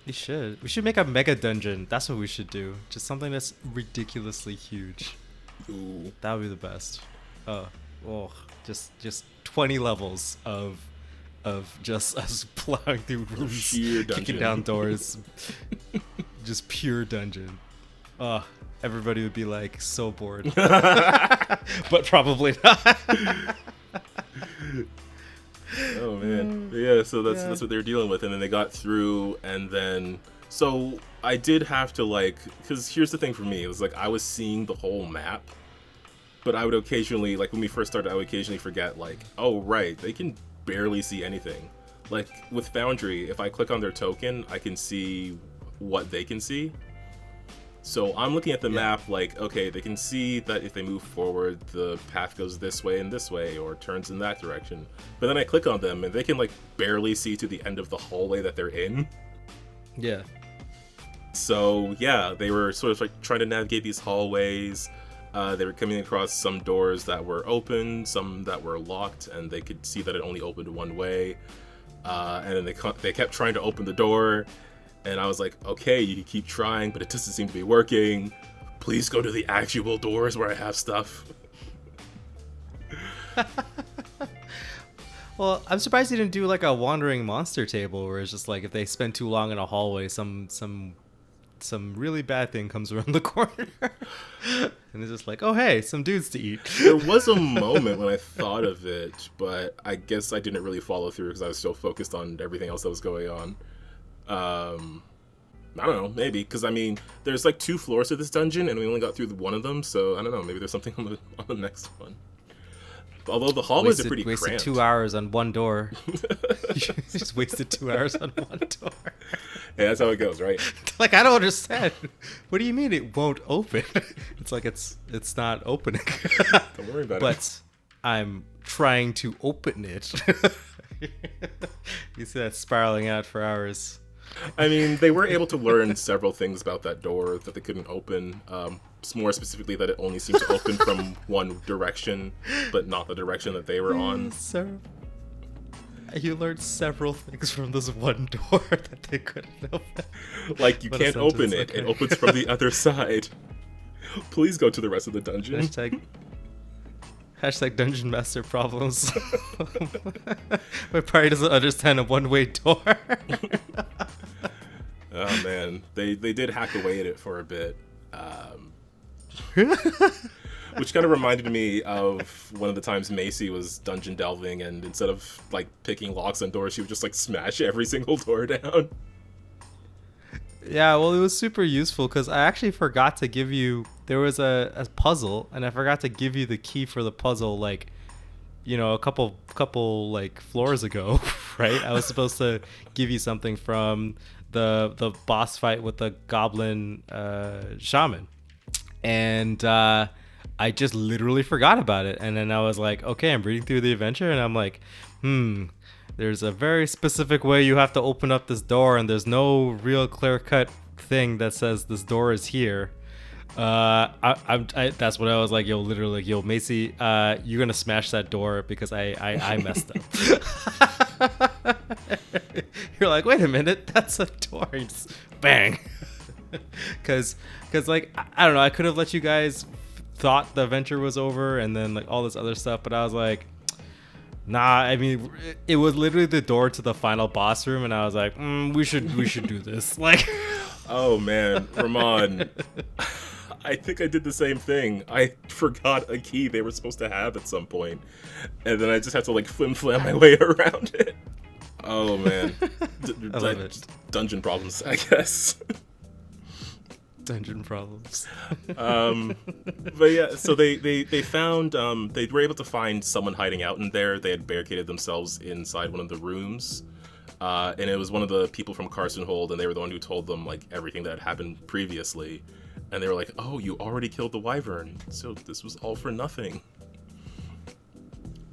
We should make a mega dungeon. That's what we should do. Just something that's ridiculously huge. Ooh. That would be the best. Just 20 levels of just us plowing through rooms, kicking down doors, just pure dungeon. Everybody would be like so bored, but probably not. Oh man, yeah. So that's what they were dealing with, and then they got through, and then so I did have to because here's the thing for me, it was like I was seeing the whole map, but I would occasionally, like when we first started, I would occasionally forget, oh right, they can barely see anything. Like with Foundry, if I click on their token, I can see what they can see. So I'm looking at the map like, okay, they can see that if they move forward, the path goes this way and this way, or turns in that direction. But then I click on them, and they can like barely see to the end of the hallway that they're in. Yeah. So yeah, they were sort of like trying to navigate these hallways. They were coming across some doors that were open, some that were locked, and they could see that it only opened one way. And then they kept trying to open the door. And I was like, okay, you can keep trying, but it doesn't seem to be working. Please go to the actual doors where I have stuff. Well, I'm surprised you didn't do like a wandering monster table where it's just like if they spend too long in a hallway, some really bad thing comes around the corner. And it's just like, oh, hey, some dudes to eat. There was a moment when I thought of it, but I guess I didn't really follow through because I was so focused on everything else that was going on. I don't know, maybe, because I mean, there's like 2 floors to this dungeon, and we only got through one of them, so I don't know, maybe there's something on the next one. Although the hallways are pretty cramped. Wasted 2 hours on one door. You just wasted 2 hours on one door. Yeah, that's how it goes, right? Like, I don't understand. What do you mean it won't open? It's like it's not opening. Don't worry about it. But I'm trying to open it. You see that spiraling out for hours. I mean, they were able to learn several things about that door that they couldn't open. More specifically, that it only seemed to open from one direction, but not the direction that they were on. You learned several things from this one door that they couldn't open. Like, you can't open it. Okay. It opens from the other side. Please go to the rest of the dungeon. Hashtag dungeon master problems. My party doesn't understand a one-way door. Oh man, they did hack away at it for a bit, which kind of reminded me of one of the times Macy was dungeon delving, and instead of like picking locks on doors, she would just like smash every single door down. Yeah, well, it was super useful because I actually forgot to give you. There was a puzzle, and I forgot to give you the key for the puzzle, like, you know, a couple like floors ago, right? I was supposed to give you something from the boss fight with the goblin shaman, and I just literally forgot about it. And then I was like, okay, I'm reading through the adventure, and I'm like, there's a very specific way you have to open up this door, and there's no real clear-cut thing that says this door is here. That's what I was like, yo, literally, like, yo, Macy, you're gonna smash that door because I messed up. You're like, wait a minute, that's a door. And just bang. Cause like, I don't know, I could have let you guys thought the adventure was over and then like all this other stuff, but I was like, nah, I mean, it was literally the door to the final boss room, and I was like, we should do this. Like, oh man, Ramon, I think I did the same thing. I forgot a key they were supposed to have at some point, and then I just had to like flim-flam my way around it. Oh man, I love it. Dungeon problems, I guess. Dungeon problems. But yeah, so they found they were able to find someone hiding out in there. They had barricaded themselves inside one of the rooms, and it was one of the people from Carson Hold, and they were the one who told them like everything that had happened previously, and they were like, "Oh, you already killed the wyvern, so this was all for nothing."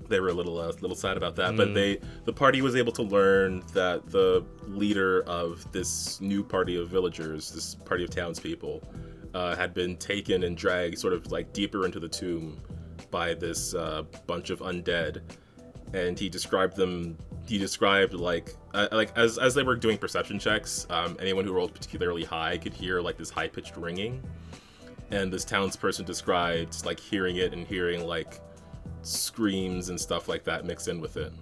They were a little sad about that, but the party was able to learn that the leader of this new party of villagers, this party of townspeople, had been taken and dragged sort of like deeper into the tomb by this bunch of undead, and he described like as they were doing perception checks, anyone who rolled particularly high could hear like this high-pitched ringing, and this townsperson described like hearing it and hearing like screams and stuff like that mixed in with it.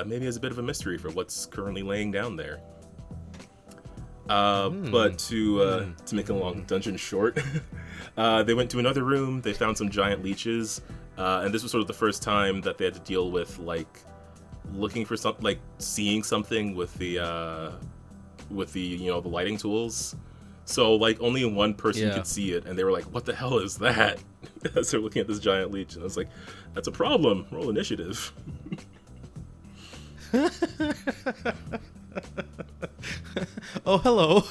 Maybe as a bit of a mystery for what's currently laying down there. But to make a long dungeon short, they went to another room. They found some giant leeches, and this was sort of the first time that they had to deal with like looking for something, like seeing something with the the lighting tools. So like only one person could see it, and they were like, "What the hell is that?" As they're looking at this giant leech, and I was like, "That's a problem. Roll initiative." Oh, hello.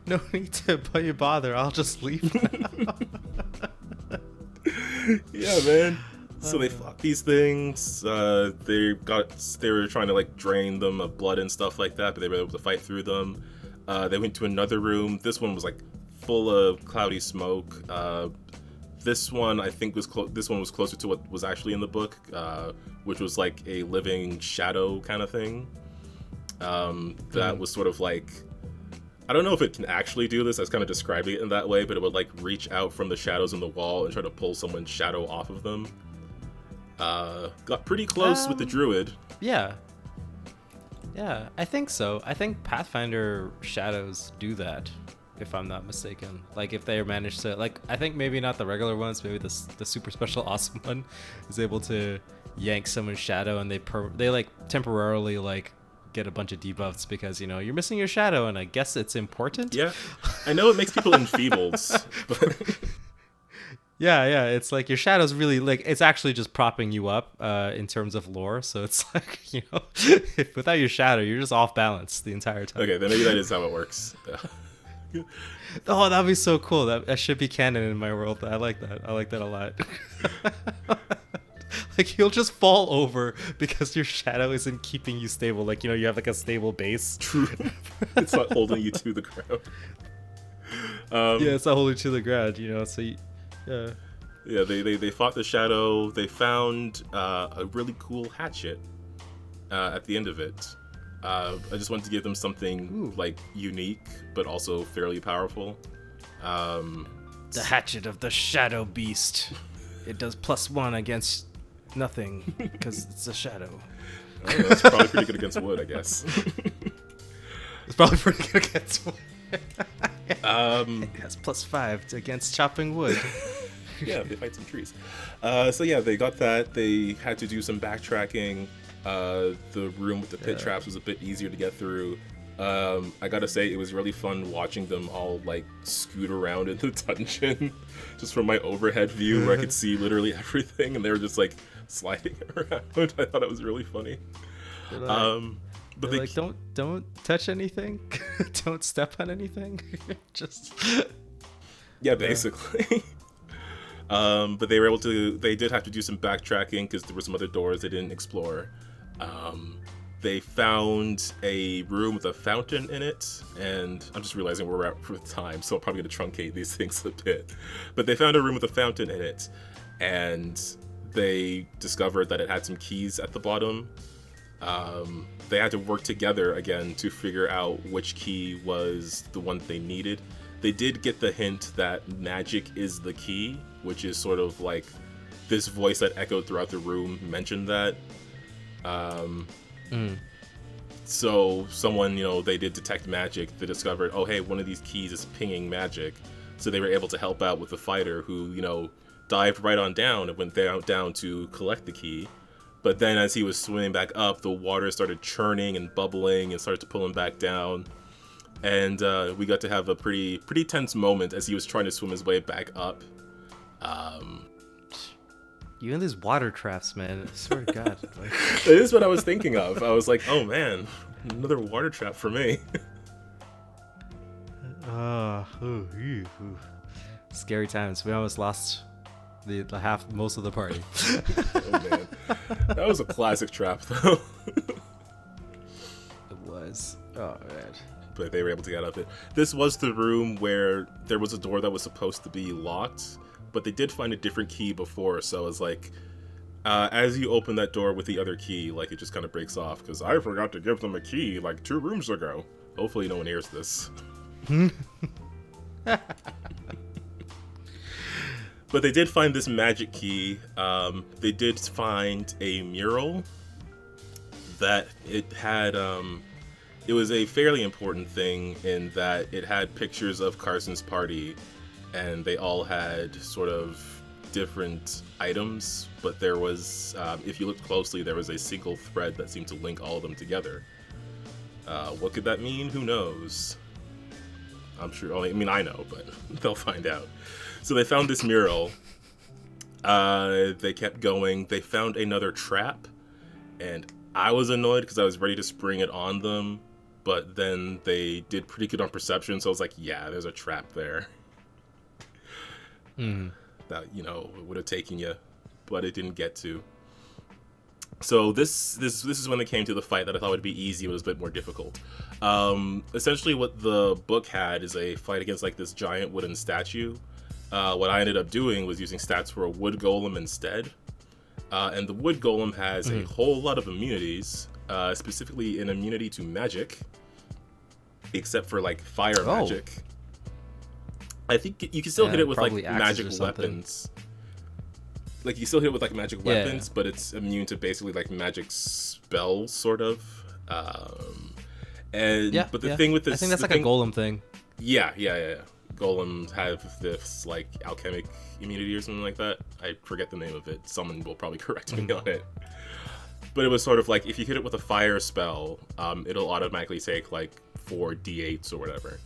No need to bother. I'll just leave now. Yeah, man. So they fought these things. They were trying to like drain them of blood and stuff like that, but they were able to fight through them. They went to another room. This one was like full of cloudy smoke. This one I think was this one was closer to what was actually in the book, which was like a living shadow kind of thing. That was sort of like, I don't know if it can actually do this. I was kind of describing it in that way, but it would like reach out from the shadows in the wall and try to pull someone's shadow off of them. Got pretty close with the druid. Yeah, I think so. I think Pathfinder shadows do that, if I'm not mistaken. Like if they manage to, like, I think maybe not the regular ones, maybe the super special awesome one is able to yank someone's shadow, and they like temporarily like get a bunch of debuffs because, you know, you're missing your shadow, and I guess it's important. Yeah, I know it makes people enfeebled, but yeah, it's like your shadow's really like, it's actually just propping you up in terms of lore. So it's like, you know, if without your shadow, you're just off balance the entire time. Okay, then maybe that is how it works. Yeah. Oh, that'd be so cool. That should be canon in my world. I like that. I like that a lot. Like you'll just fall over because your shadow isn't keeping you stable. Like, you know, you have like a stable base. True. It's not holding you to the ground. Yeah, it's not holding you to the ground, you know, so yeah, they fought the shadow. They found a really cool hatchet at the end of it. I just wanted to give them something like unique, but also fairly powerful. The hatchet of the shadow beast. It does +1 against nothing because it's a shadow. I don't know, it's probably pretty good against wood, I guess. It's probably pretty good against wood. It has +5 against chopping wood. Yeah, they fight some trees. So yeah, they got that. They had to do some backtracking. The room with the pit traps was a bit easier to get through. I gotta say, it was really fun watching them all like scoot around in the dungeon, just from my overhead view where I could see literally everything, and they were just like sliding around. I thought it was really funny. But they like, don't touch anything, don't step on anything, just yeah, basically. But they were able to. They did have to do some backtracking because there were some other doors they didn't explore. They found a room with a fountain in it, and I'm just realizing we're out for time, so I'm probably going to truncate these things a bit. But they found a room with a fountain in it, and they discovered that it had some keys at the bottom. They had to work together again to figure out which key was the one they needed. They did get the hint that magic is the key, which is sort of like this voice that echoed throughout the room mentioned that. So someone, you know, they did detect magic. They discovered, oh, hey, one of these keys is pinging magic. So they were able to help out with the fighter who, you know, dived right on down and went down to collect the key. But then as he was swimming back up, the water started churning and bubbling and started to pull him back down. And we got to have a pretty tense moment as he was trying to swim his way back up. You and these water traps, man. I swear to God. Like... That is what I was thinking of. I was like, oh man, another water trap for me. Scary times. We almost lost most of the party. Oh man, that was a classic trap though. It was. Oh man. But they were able to get out of it. This was the room where there was a door that was supposed to be locked, but they did find a different key before, so it's like, as you open that door with the other key, like, it just kind of breaks off, because I forgot to give them a key, like, 2 rooms ago. Hopefully no one hears this. But they did find this magic key. They did find a mural that it had, it was a fairly important thing in that it had pictures of Carson's party, and they all had sort of different items, but there was, if you looked closely, there was a single thread that seemed to link all of them together. What could that mean? Who knows? I'm sure, I mean, I know, but they'll find out. So they found this mural. They kept going. They found another trap, and I was annoyed because I was ready to spring it on them, but then they did pretty good on perception, so I was like, yeah, there's a trap there. That, it would have taken you, but it didn't get to. So this is when it came to the fight that I thought would be easy, but was a bit more difficult. Essentially, what the book had is a fight against like this giant wooden statue. What I ended up doing was using stats for a wood golem instead. And the wood golem has a whole lot of immunities, specifically an immunity to magic, except for like fire magic. I think you can still hit it with like magic weapons. Like you still hit it with like magic weapons, but it's immune to basically like magic spells, sort of. But the thing with this, I think that's like a golem thing. Yeah. Golems have this like alchemic immunity or something like that. I forget the name of it. Someone will probably correct me on it. But it was sort of like if you hit it with a fire spell, it'll automatically take like 4d8s or whatever.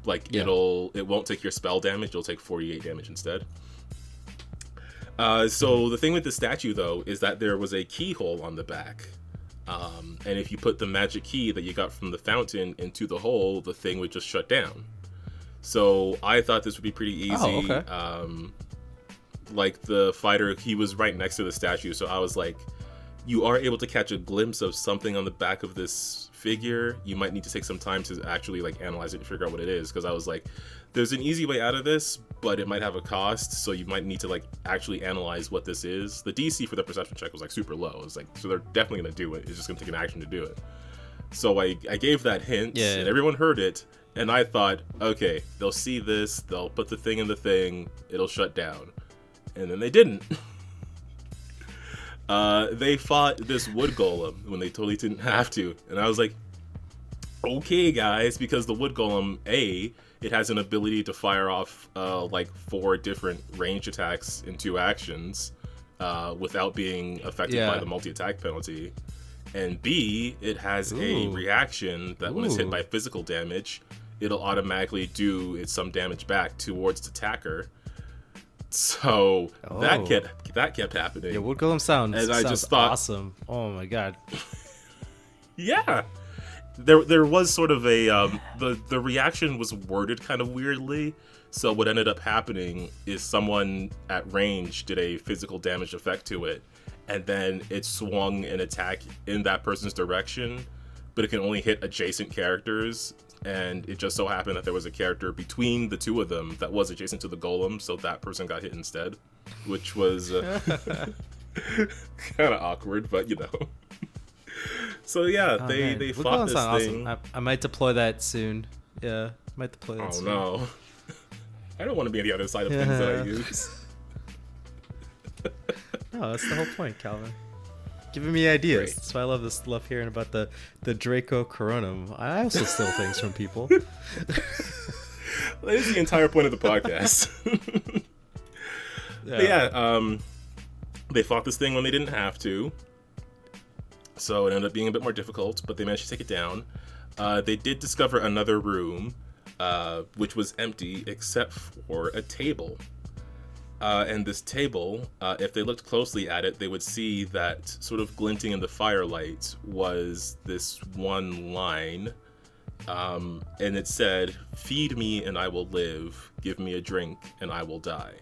It won't take your spell damage. It'll take 48 damage instead. So the thing with the statue though is that there was a keyhole on the back. And if you put the magic key that you got from the fountain into the hole, the thing would just shut down. So I thought this would be pretty easy. Oh, okay. Like the fighter, he was right next to the statue, so I was like, you are able to catch a glimpse of something on the back of this figure. You might need to take some time to actually like analyze it and figure out what it is, because I was like, there's an easy way out of this, but it might have a cost, so you might need to like actually analyze what this is. The DC for the perception check was like super low. It was like, so they're definitely gonna do it. It's just gonna take an action to do it. So I gave that hint, and everyone heard it, and I thought, okay, they'll see this, they'll put the thing in the thing, it'll shut down. And then they didn't. They fought this wood golem when they totally didn't have to. And I was like, okay, guys, because the wood golem, it has an ability to fire off like 4 different ranged attacks in 2 actions without being affected by the multi-attack penalty. And B, it has a reaction that when it's hit by physical damage, it'll automatically do some damage back towards the attacker. So that kept happening. Yeah, wood golem sounds I just thought, awesome. Oh my god. Yeah. There was sort of a the reaction was worded kind of weirdly. So what ended up happening is someone at range did a physical damage effect to it, and then it swung an attack in that person's direction, but it can only hit adjacent characters. And it just so happened that there was a character between the two of them that was adjacent to the golem, so that person got hit instead, which was kind of awkward, but So yeah, they fought this thing. Awesome. I might deploy that soon. Yeah, I might deploy that soon. Oh no. I don't want to be on the other side of things that I use. No, that's the whole point, Calvin. Giving me ideas. Great. That's why I love hearing about the Draco Coronum. I also steal things from people. That is the entire point of the podcast. They fought this thing when they didn't have to. So it ended up being a bit more difficult, but they managed to take it down. They did discover another room, which was empty except for a table. And this table, if they looked closely at it, they would see that sort of glinting in the firelight was this one line. And it said, "Feed me and I will live. Give me a drink and I will die."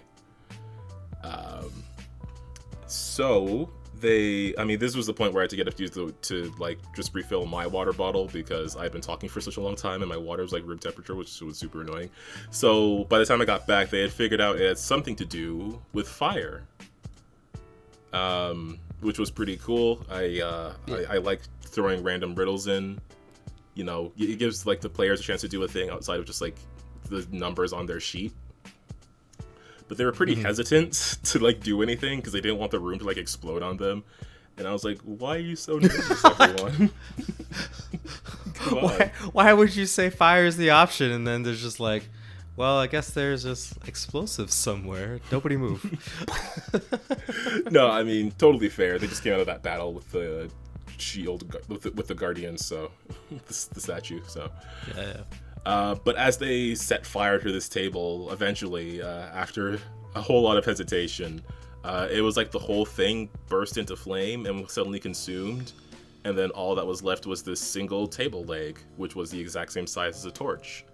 This was the point where I had to get a few to like just refill my water bottle because I've been talking for such a long time and my water was like room temperature, which was super annoying. So by the time I got back, they had figured out it had something to do with fire, which was pretty cool. I like throwing random riddles in. It gives like the players a chance to do a thing outside of just like the numbers on their sheet. But they were pretty hesitant to like do anything because they didn't want the room to like explode on them. And I was like, why are you so nervous, everyone? Why would you say fire is the option? And then there's just like, well, I guess there's just explosives somewhere. Nobody move. No, totally fair. They just came out of that battle with the shield, with the Guardians, so the statue. So yeah. But as they set fire to this table, eventually, after a whole lot of hesitation, It was like the whole thing burst into flame and was suddenly consumed, and then all that was left was this single table leg, which was the exact same size as a torch,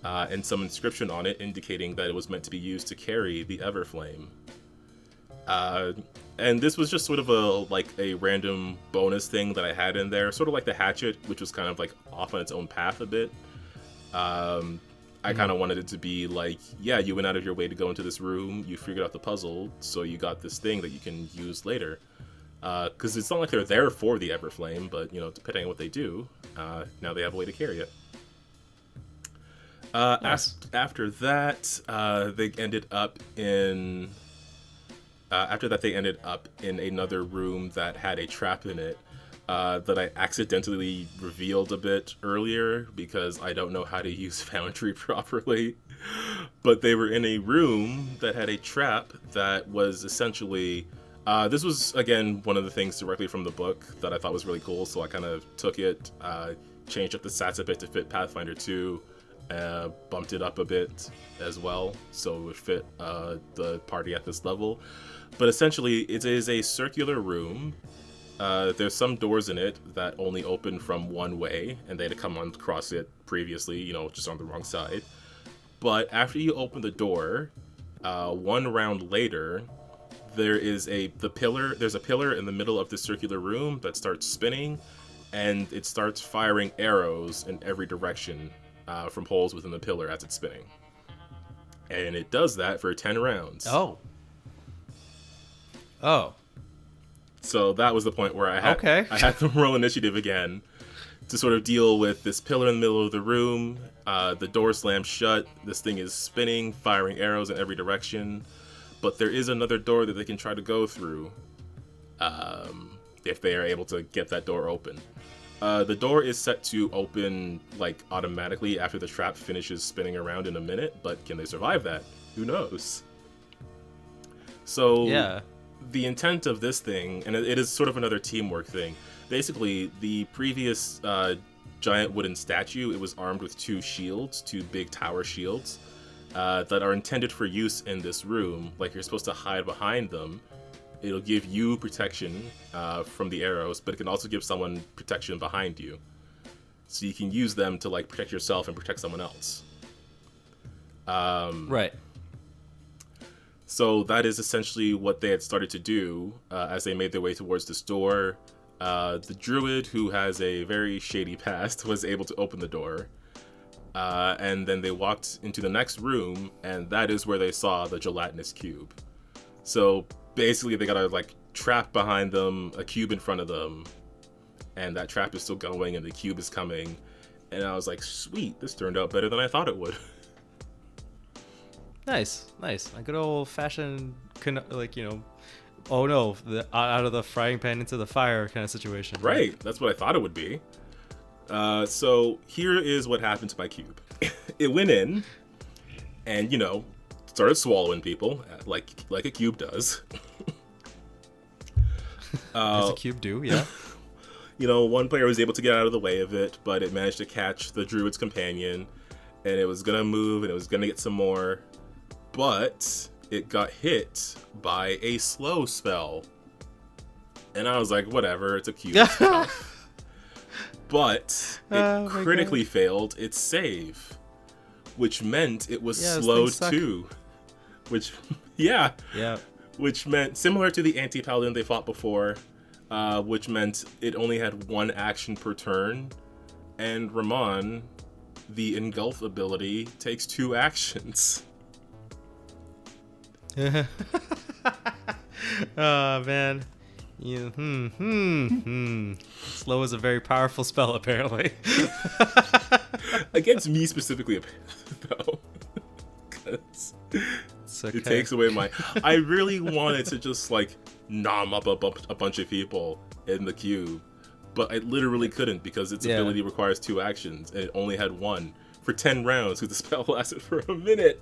and some inscription on it indicating that it was meant to be used to carry the Everflame. And this was just sort of a random bonus thing that I had in there, sort of like the hatchet, which was kind of like off on its own path a bit. I kind of wanted it to be like, yeah, you went out of your way to go into this room, you figured out the puzzle, so you got this thing that you can use later. Because it's not like they're there for the Everflame, but, depending on what they do, now they have a way to carry it. Nice. After that, they ended up in... after that, they ended up in another room that had a trap in it that I accidentally revealed a bit earlier because I don't know how to use Foundry properly. But they were in a room that had a trap that was essentially... this was, again, one of the things directly from the book that I thought was really cool, so I kind of took it, changed up the stats a bit to fit Pathfinder 2, bumped it up a bit as well, so it would fit the party at this level. But essentially, it is a circular room. There's some doors in it that only open from one way, and they had to come across it previously, just on the wrong side. But after you open the door, one round later, there's a pillar in the middle of the circular room that starts spinning, and it starts firing arrows in every direction from holes within the pillar as it's spinning. And it does that for 10 rounds. Oh. So that was the point where I had to roll initiative again to sort of deal with this pillar in the middle of the room. The door slams shut. This thing is spinning, firing arrows in every direction. But there is another door that they can try to go through if they are able to get that door open. The door is set to open automatically after the trap finishes spinning around in a minute, but can they survive that? Who knows? So Yeah. The intent of this thing, and it is sort of another teamwork thing. Basically, the previous giant wooden statue, it was armed with two big tower shields, that are intended for use in this room. Like, you're supposed to hide behind them. It'll give you protection from the arrows, but it can also give someone protection behind you. So you can use them to protect yourself and protect someone else. Right. So that is essentially what they had started to do as they made their way towards this door. The druid, who has a very shady past, was able to open the door. And then they walked into the next room, and that is where they saw the gelatinous cube. So basically they got a trap behind them, a cube in front of them, and that trap is still going and the cube is coming. And I was like, sweet, this turned out better than I thought it would. Nice. A good old fashioned, oh no, out of the frying pan into the fire kind of situation. Right. That's what I thought it would be. So here is what happened to my cube. It went in and, started swallowing people like a cube does. Does a cube do? Yeah. One player was able to get out of the way of it, but it managed to catch the druid's companion, and it was going to move and it was going to get some more. But it got hit by a slow spell. And I was like, whatever, it's a cube. But it critically failed its save, which meant it was slowed too. Which meant, similar to the anti-paladin they fought before, which meant it only had one action per turn. And Ramon, the engulf ability, takes 2 actions. Oh man, slow is a very powerful spell apparently. Against me specifically, though, because it takes away my. I really wanted to just nom up a bunch of people in the cube, but I literally couldn't because its ability requires 2 actions and it only had 1 for 10 rounds because the spell lasted for a minute.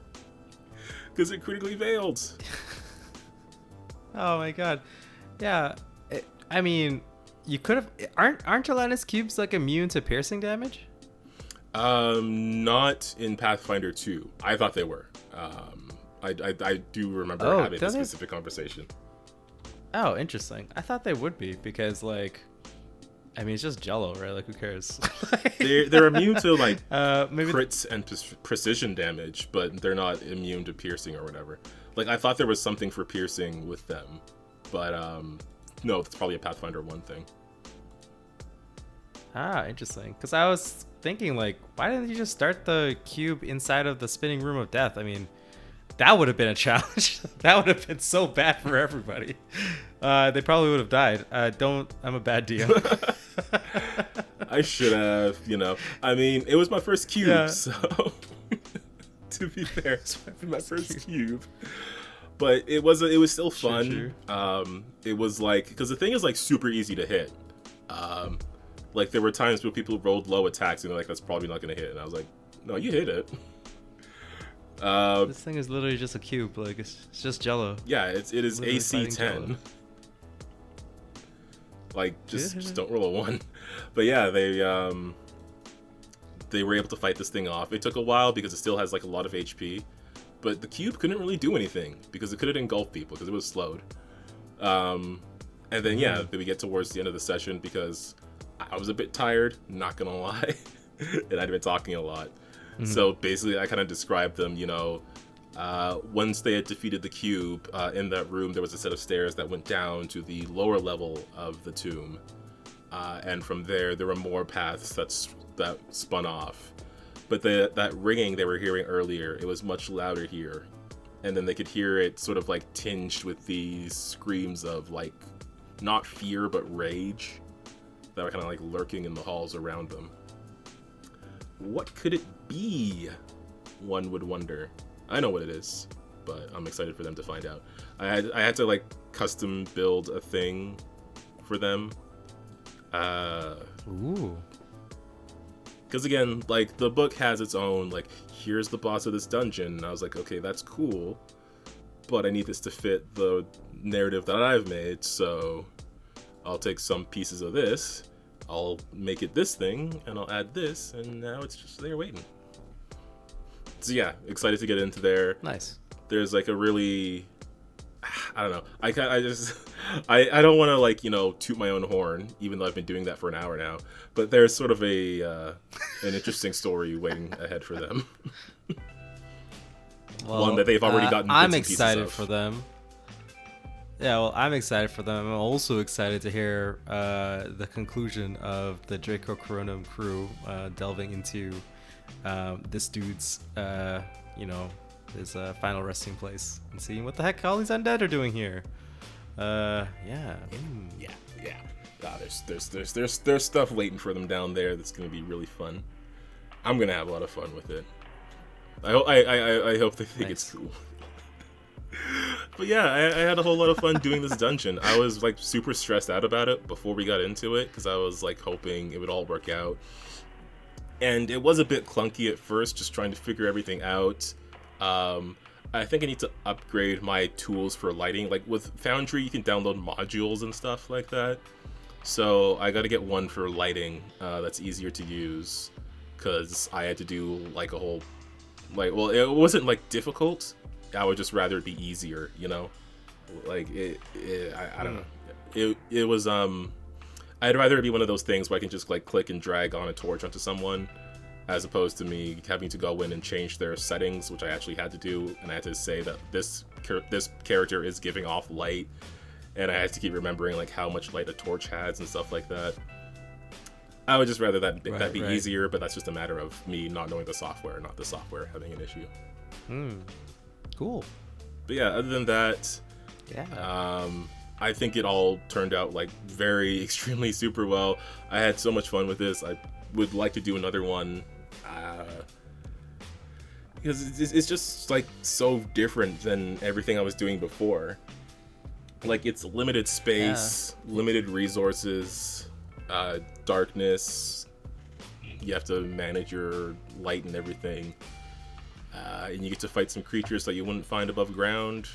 Because it critically failed. Oh my god. Yeah. You could have. Aren't gelatinous cubes immune to piercing damage? Not in Pathfinder 2. I thought they were. I do remember having a specific conversation. Oh, interesting. I thought they would be because, like, I mean, it's just Jello, right? Like, who cares? They're immune to like maybe crits and precision damage, but they're not immune to piercing or whatever. Like, I thought there was something for piercing with them, but no, it's probably a Pathfinder 1 thing. Ah, interesting. Because I was thinking, like, why didn't you just start the cube inside of the spinning room of death? I mean, that would have been a challenge. That would have been so bad for everybody. They probably would have died. I'm a bad DM. I should have, I mean, it was my first cube, so to be fair, it's my first cube. But it was still fun. Sure. It was like, because the thing is like super easy to hit. Like there were times where people rolled low attacks and they're like, that's probably not going to hit. And I was like, no, you hit it. This thing is literally just a cube. Like it's just Jello. Yeah, it is AC 10. Like just don't roll a 1. But yeah, they were able to fight this thing off. It took a while because it still has like a lot of HP. But the cube couldn't really do anything because it couldn't engulf people because it was slowed. And then then we get towards the end of the session because I was a bit tired, not gonna lie, and I'd been talking a lot. Mm-hmm. So basically, I kind of described them. Once they had defeated the cube, in that room there was a set of stairs that went down to the lower level of the tomb, and from there were more paths that spun off. But that ringing they were hearing earlier, it was much louder here. And then they could hear it sort of like tinged with these screams of like, not fear, but rage that were kind of like lurking in the halls around them. What could it be? One would wonder. I know what it is, but I'm excited for them to find out. I had to like custom build a thing for them. Ooh. Because again, like the book has its own like, here's the boss of this dungeon, and I was like, okay, that's cool, but I need this to fit the narrative that I've made, so I'll take some pieces of this, I'll make it this thing, and I'll add this, and now it's just there waiting. So yeah, excited to get into there. Nice. There's like a really, I don't know, I don't want to like, toot my own horn, even though I've been doing that for an hour now, but there's sort of an interesting story waiting ahead for them. Well, one that they've already gotten. I'm excited for them. Yeah, well, I'm excited for them. I'm also excited to hear the conclusion of the Draco Coronum crew delving into this dude's, his final resting place and seeing what the heck all these undead are doing here. Yeah. There's stuff waiting for them down there that's gonna be really fun. I'm gonna have a lot of fun with it. I hope they think it's cool. But yeah, I had a whole lot of fun doing this dungeon. I was like super stressed out about it before we got into it because I was like hoping it would all work out. And it was a bit clunky at first, just trying to figure everything out. I think I need to upgrade my tools for lighting. Like with Foundry, you can download modules and stuff like that. So I got to get one for lighting that's easier to use, because I had to do like a whole, it wasn't like difficult. I would just rather it be easier, like I don't know. It was I'd rather it be one of those things where I can just like click and drag on a torch onto someone, as opposed to me having to go in and change their settings, which I actually had to do, and I had to say that this character is giving off light, and I had to keep remembering like how much light a torch has and stuff like that. I would just rather that be easier, but that's just a matter of me not knowing the software, not the software having an issue. Cool. But yeah, other than that, I think it all turned out like very extremely super well. I had so much fun with this. I would like to do another one, because it's just like so different than everything I was doing before. Like it's limited space, limited resources, darkness. You have to manage your light and everything, and you get to fight some creatures that you wouldn't find above ground.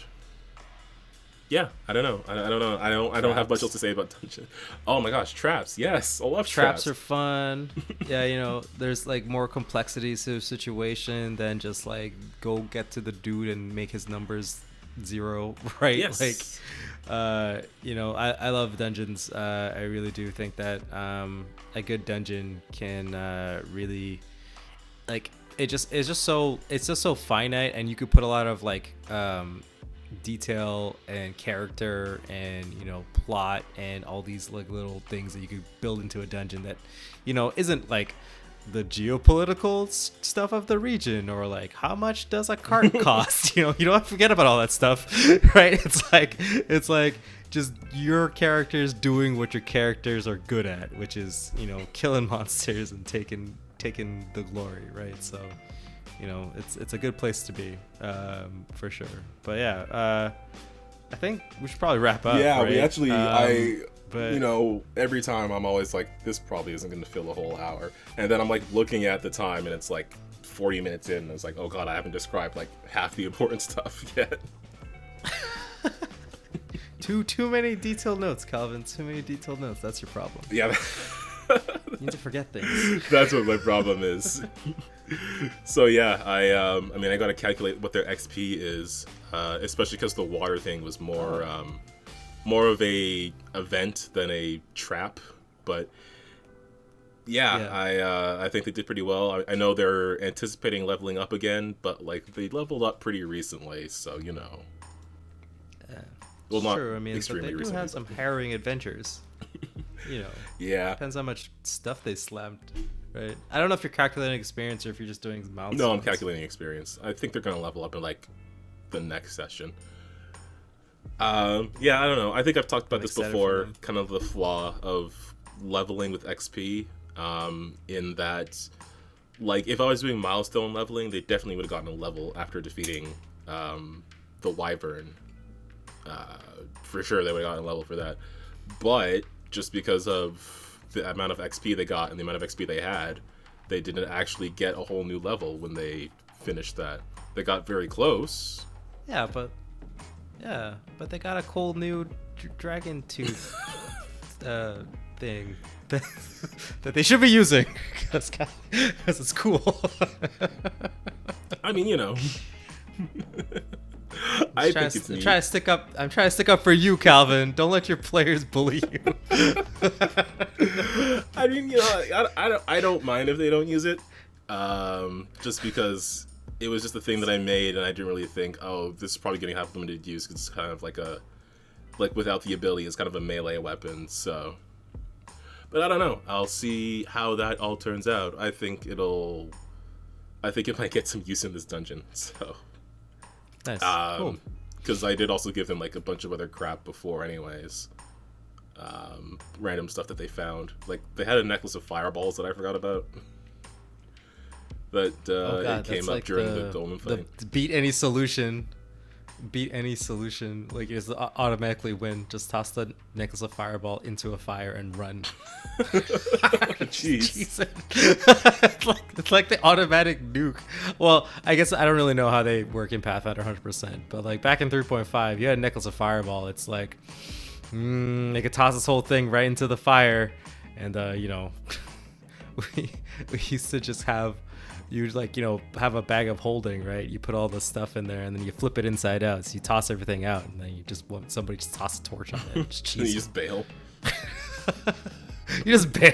Yeah, I don't know. I don't know. I don't have much else to say about dungeon. Oh my gosh, traps. Yes, I love traps. Traps are fun. Yeah, there's like more complexities to the situation than just like go get to the dude and make his numbers 0, right? Yes. Like, I love dungeons. I really do think that a good dungeon can really, like, it's just so finite, and you could put a lot of like detail and character and plot and all these like little things that you could build into a dungeon that isn't like the geopolitical stuff of the region, or like how much does a cart cost. You don't forget about all that stuff, right? It's like just your characters doing what your characters are good at, which is killing monsters and taking the glory, right? So it's a good place to be, for sure. But yeah, I think we should probably wrap up. Yeah, right? we actually, but every time I'm always like, this probably isn't going to fill a whole hour. And then I'm like looking at the time and it's like 40 minutes in and it's like, oh God, I haven't described like half the important stuff yet. too many detailed notes, Calvin. Too many detailed notes. That's your problem. Yeah. You need to forget things. That's what my problem is. So yeah, I gotta calculate what their XP is, especially because the water thing was more of a event than a trap. But yeah. I think they did pretty well. I know they're anticipating leveling up again, but like they leveled up pretty recently, so well, not true. I mean, but they do recently, have some harrowing adventures. Yeah. Depends how much stuff they slammed, right? I don't know if you're calculating experience or if you're just doing milestones. No, I'm calculating experience. I think they're gonna level up in like the next session. Yeah, I don't know. I think I've talked about this before. Kind of the flaw of leveling with XP, in that, like, if I was doing milestone leveling, they definitely would have gotten a level after defeating the Wyvern. For sure, they would have gotten a level for that. But just because of the amount of XP they got and the amount of XP they had, they didn't actually get a whole new level when they finished that. They got very close. Yeah, but they got a cool new dragon tooth thing that they should be using because it's cool. I mean, I think it's neat. I'm trying to stick up for you, Calvin. Don't let your players bully you. I mean, I don't mind if they don't use it, just because it was just a thing that I made, and I didn't really think, oh, this is probably going to have limited use, because it's kind of like without the ability, it's kind of a melee weapon. So, but I don't know. I'll see how that all turns out. I think it might get some use in this dungeon. So. Nice. Cool. Because I did also give them like a bunch of other crap before, anyways. Random stuff that they found. Like they had a necklace of fireballs that I forgot about. But it came up during the golem fight. Beat any solution. Like you just automatically win. Just toss the necklace of fireball into a fire and run. Jeez. It's like the automatic nuke. Well, I guess I don't really know how they work in Pathfinder 100%, but like back in 3.5, you had a necklace of fireball. It's like they could toss this whole thing right into the fire, and we used to just have. You have a bag of holding, right? You put all the stuff in there, and then you flip it inside out. So you toss everything out, and then you just want somebody to toss a torch on it. Just you just bail. You just bail.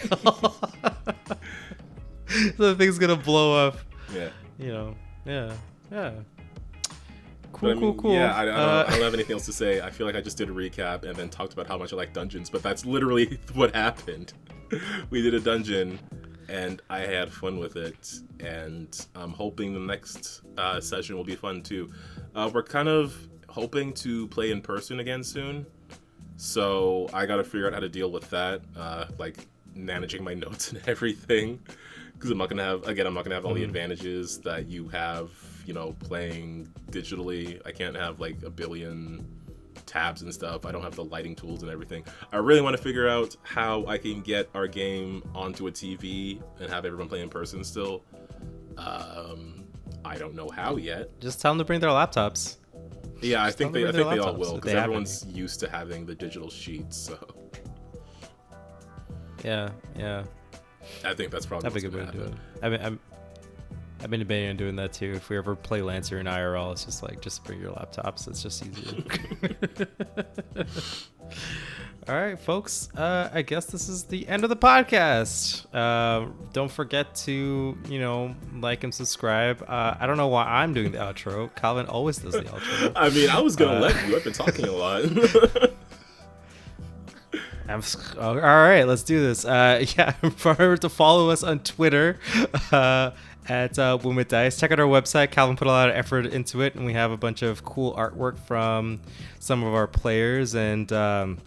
So the thing's gonna blow up. Yeah. Yeah. Cool. Yeah, I don't have anything else to say. I feel like I just did a recap and then talked about how much I like dungeons, but that's literally what happened. We did a dungeon. And I had fun with it, and I'm hoping the next session will be fun too. We're kind of hoping to play in person again soon, so I gotta figure out how to deal with that, like managing my notes and everything, because I'm not gonna have all the advantages that you have, playing digitally. I can't have like a billion tabs and stuff. I don't have the lighting tools and everything. I really want to figure out how I can get our game onto a TV and have everyone play in person still. I don't know how yet. Just tell them to bring their laptops. Yeah, I think they all will, because everyone's any. used to having the digital sheets. So Yeah. I think that's probably that'd be a good way to do it. I've been debating on doing that too. If we ever play Lancer in IRL, it's just like, just bring your laptops. It's just easier. All right, folks. I guess this is the end of the podcast. Don't forget to, like and subscribe. I don't know why I'm doing the outro. Calvin always does the outro. I mean, I was gonna let you. I've been talking a lot. All right, let's do this. Remember to follow us on Twitter at Boom It Dice. Check out our website. Calvin put a lot of effort into it, and we have a bunch of cool artwork from some of our players of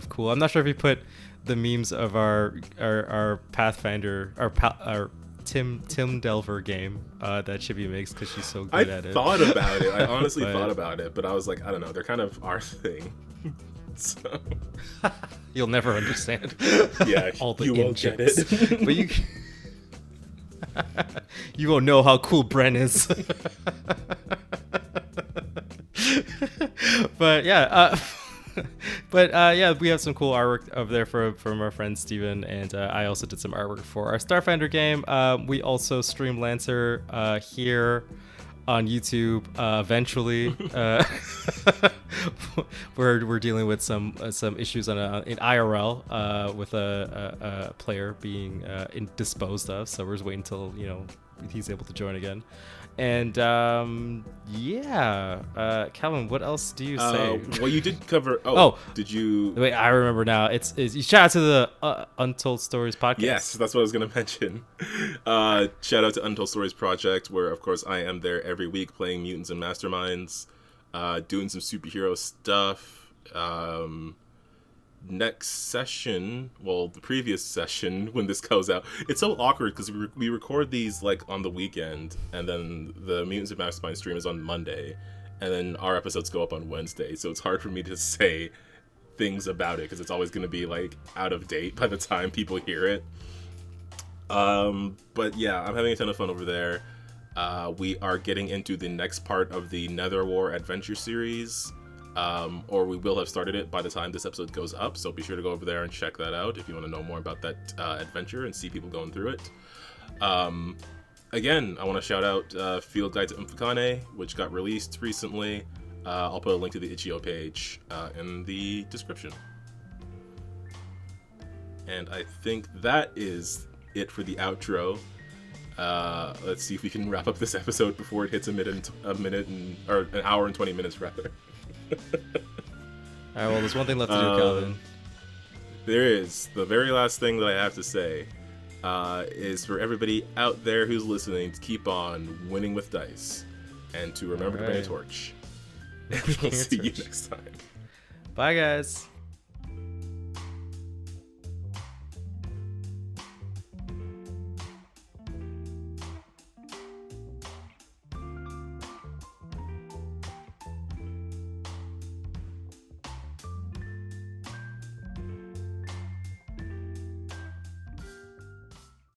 cool. I'm not sure if you put the memes of our Pathfinder, our Tim Delver game that Chibi makes, because she's so good at it. I thought about it. I honestly thought about it, but I was like, I don't know. They're kind of our thing. So you'll never understand. Yeah, all the you won't get it. But you won't know how cool Bren is. But we have some cool artwork over there from our friend Steven, and I also did some artwork for our Starfinder game. We also stream Lancer here on YouTube eventually. We're dealing with some issues in IRL with a player being disposed of, so we're just waiting until he's able to join again. And Calvin, what else do you say? Well, you did cover. Did you? Wait, I remember now. It's you shout out to the Untold Stories podcast. Yes, that's what I was gonna mention. Shout out to Untold Stories Project, where of course I am there every week playing mutants and masterminds, doing some superhero stuff. Next session, the previous session when this goes out, it's so awkward because we record these like on the weekend, and then the Mutants and Mastermind stream is on Monday, and then our episodes go up on Wednesday, so it's hard for me to say things about it because it's always going to be like out of date by the time people hear it. But yeah, I'm having a ton of fun over there. We are getting into the next part of the Nether War adventure series. Or we will have started it by the time this episode goes up, so be sure to go over there and check that out if you want to know more about that adventure and see people going through it. Again, I want to shout out Field Guide to Umfukane, which got released recently. I'll put a link to the itch.io page in the description. And I think that is it for the outro. Let's see if we can wrap up this episode before it hits an hour and 20 minutes rather. Alright, well, there's one thing left to do, Calvin. There is. The very last thing that I have to say is for everybody out there who's listening to keep on winning with dice and to remember to bring a torch. And we'll see you next time. Bye, guys.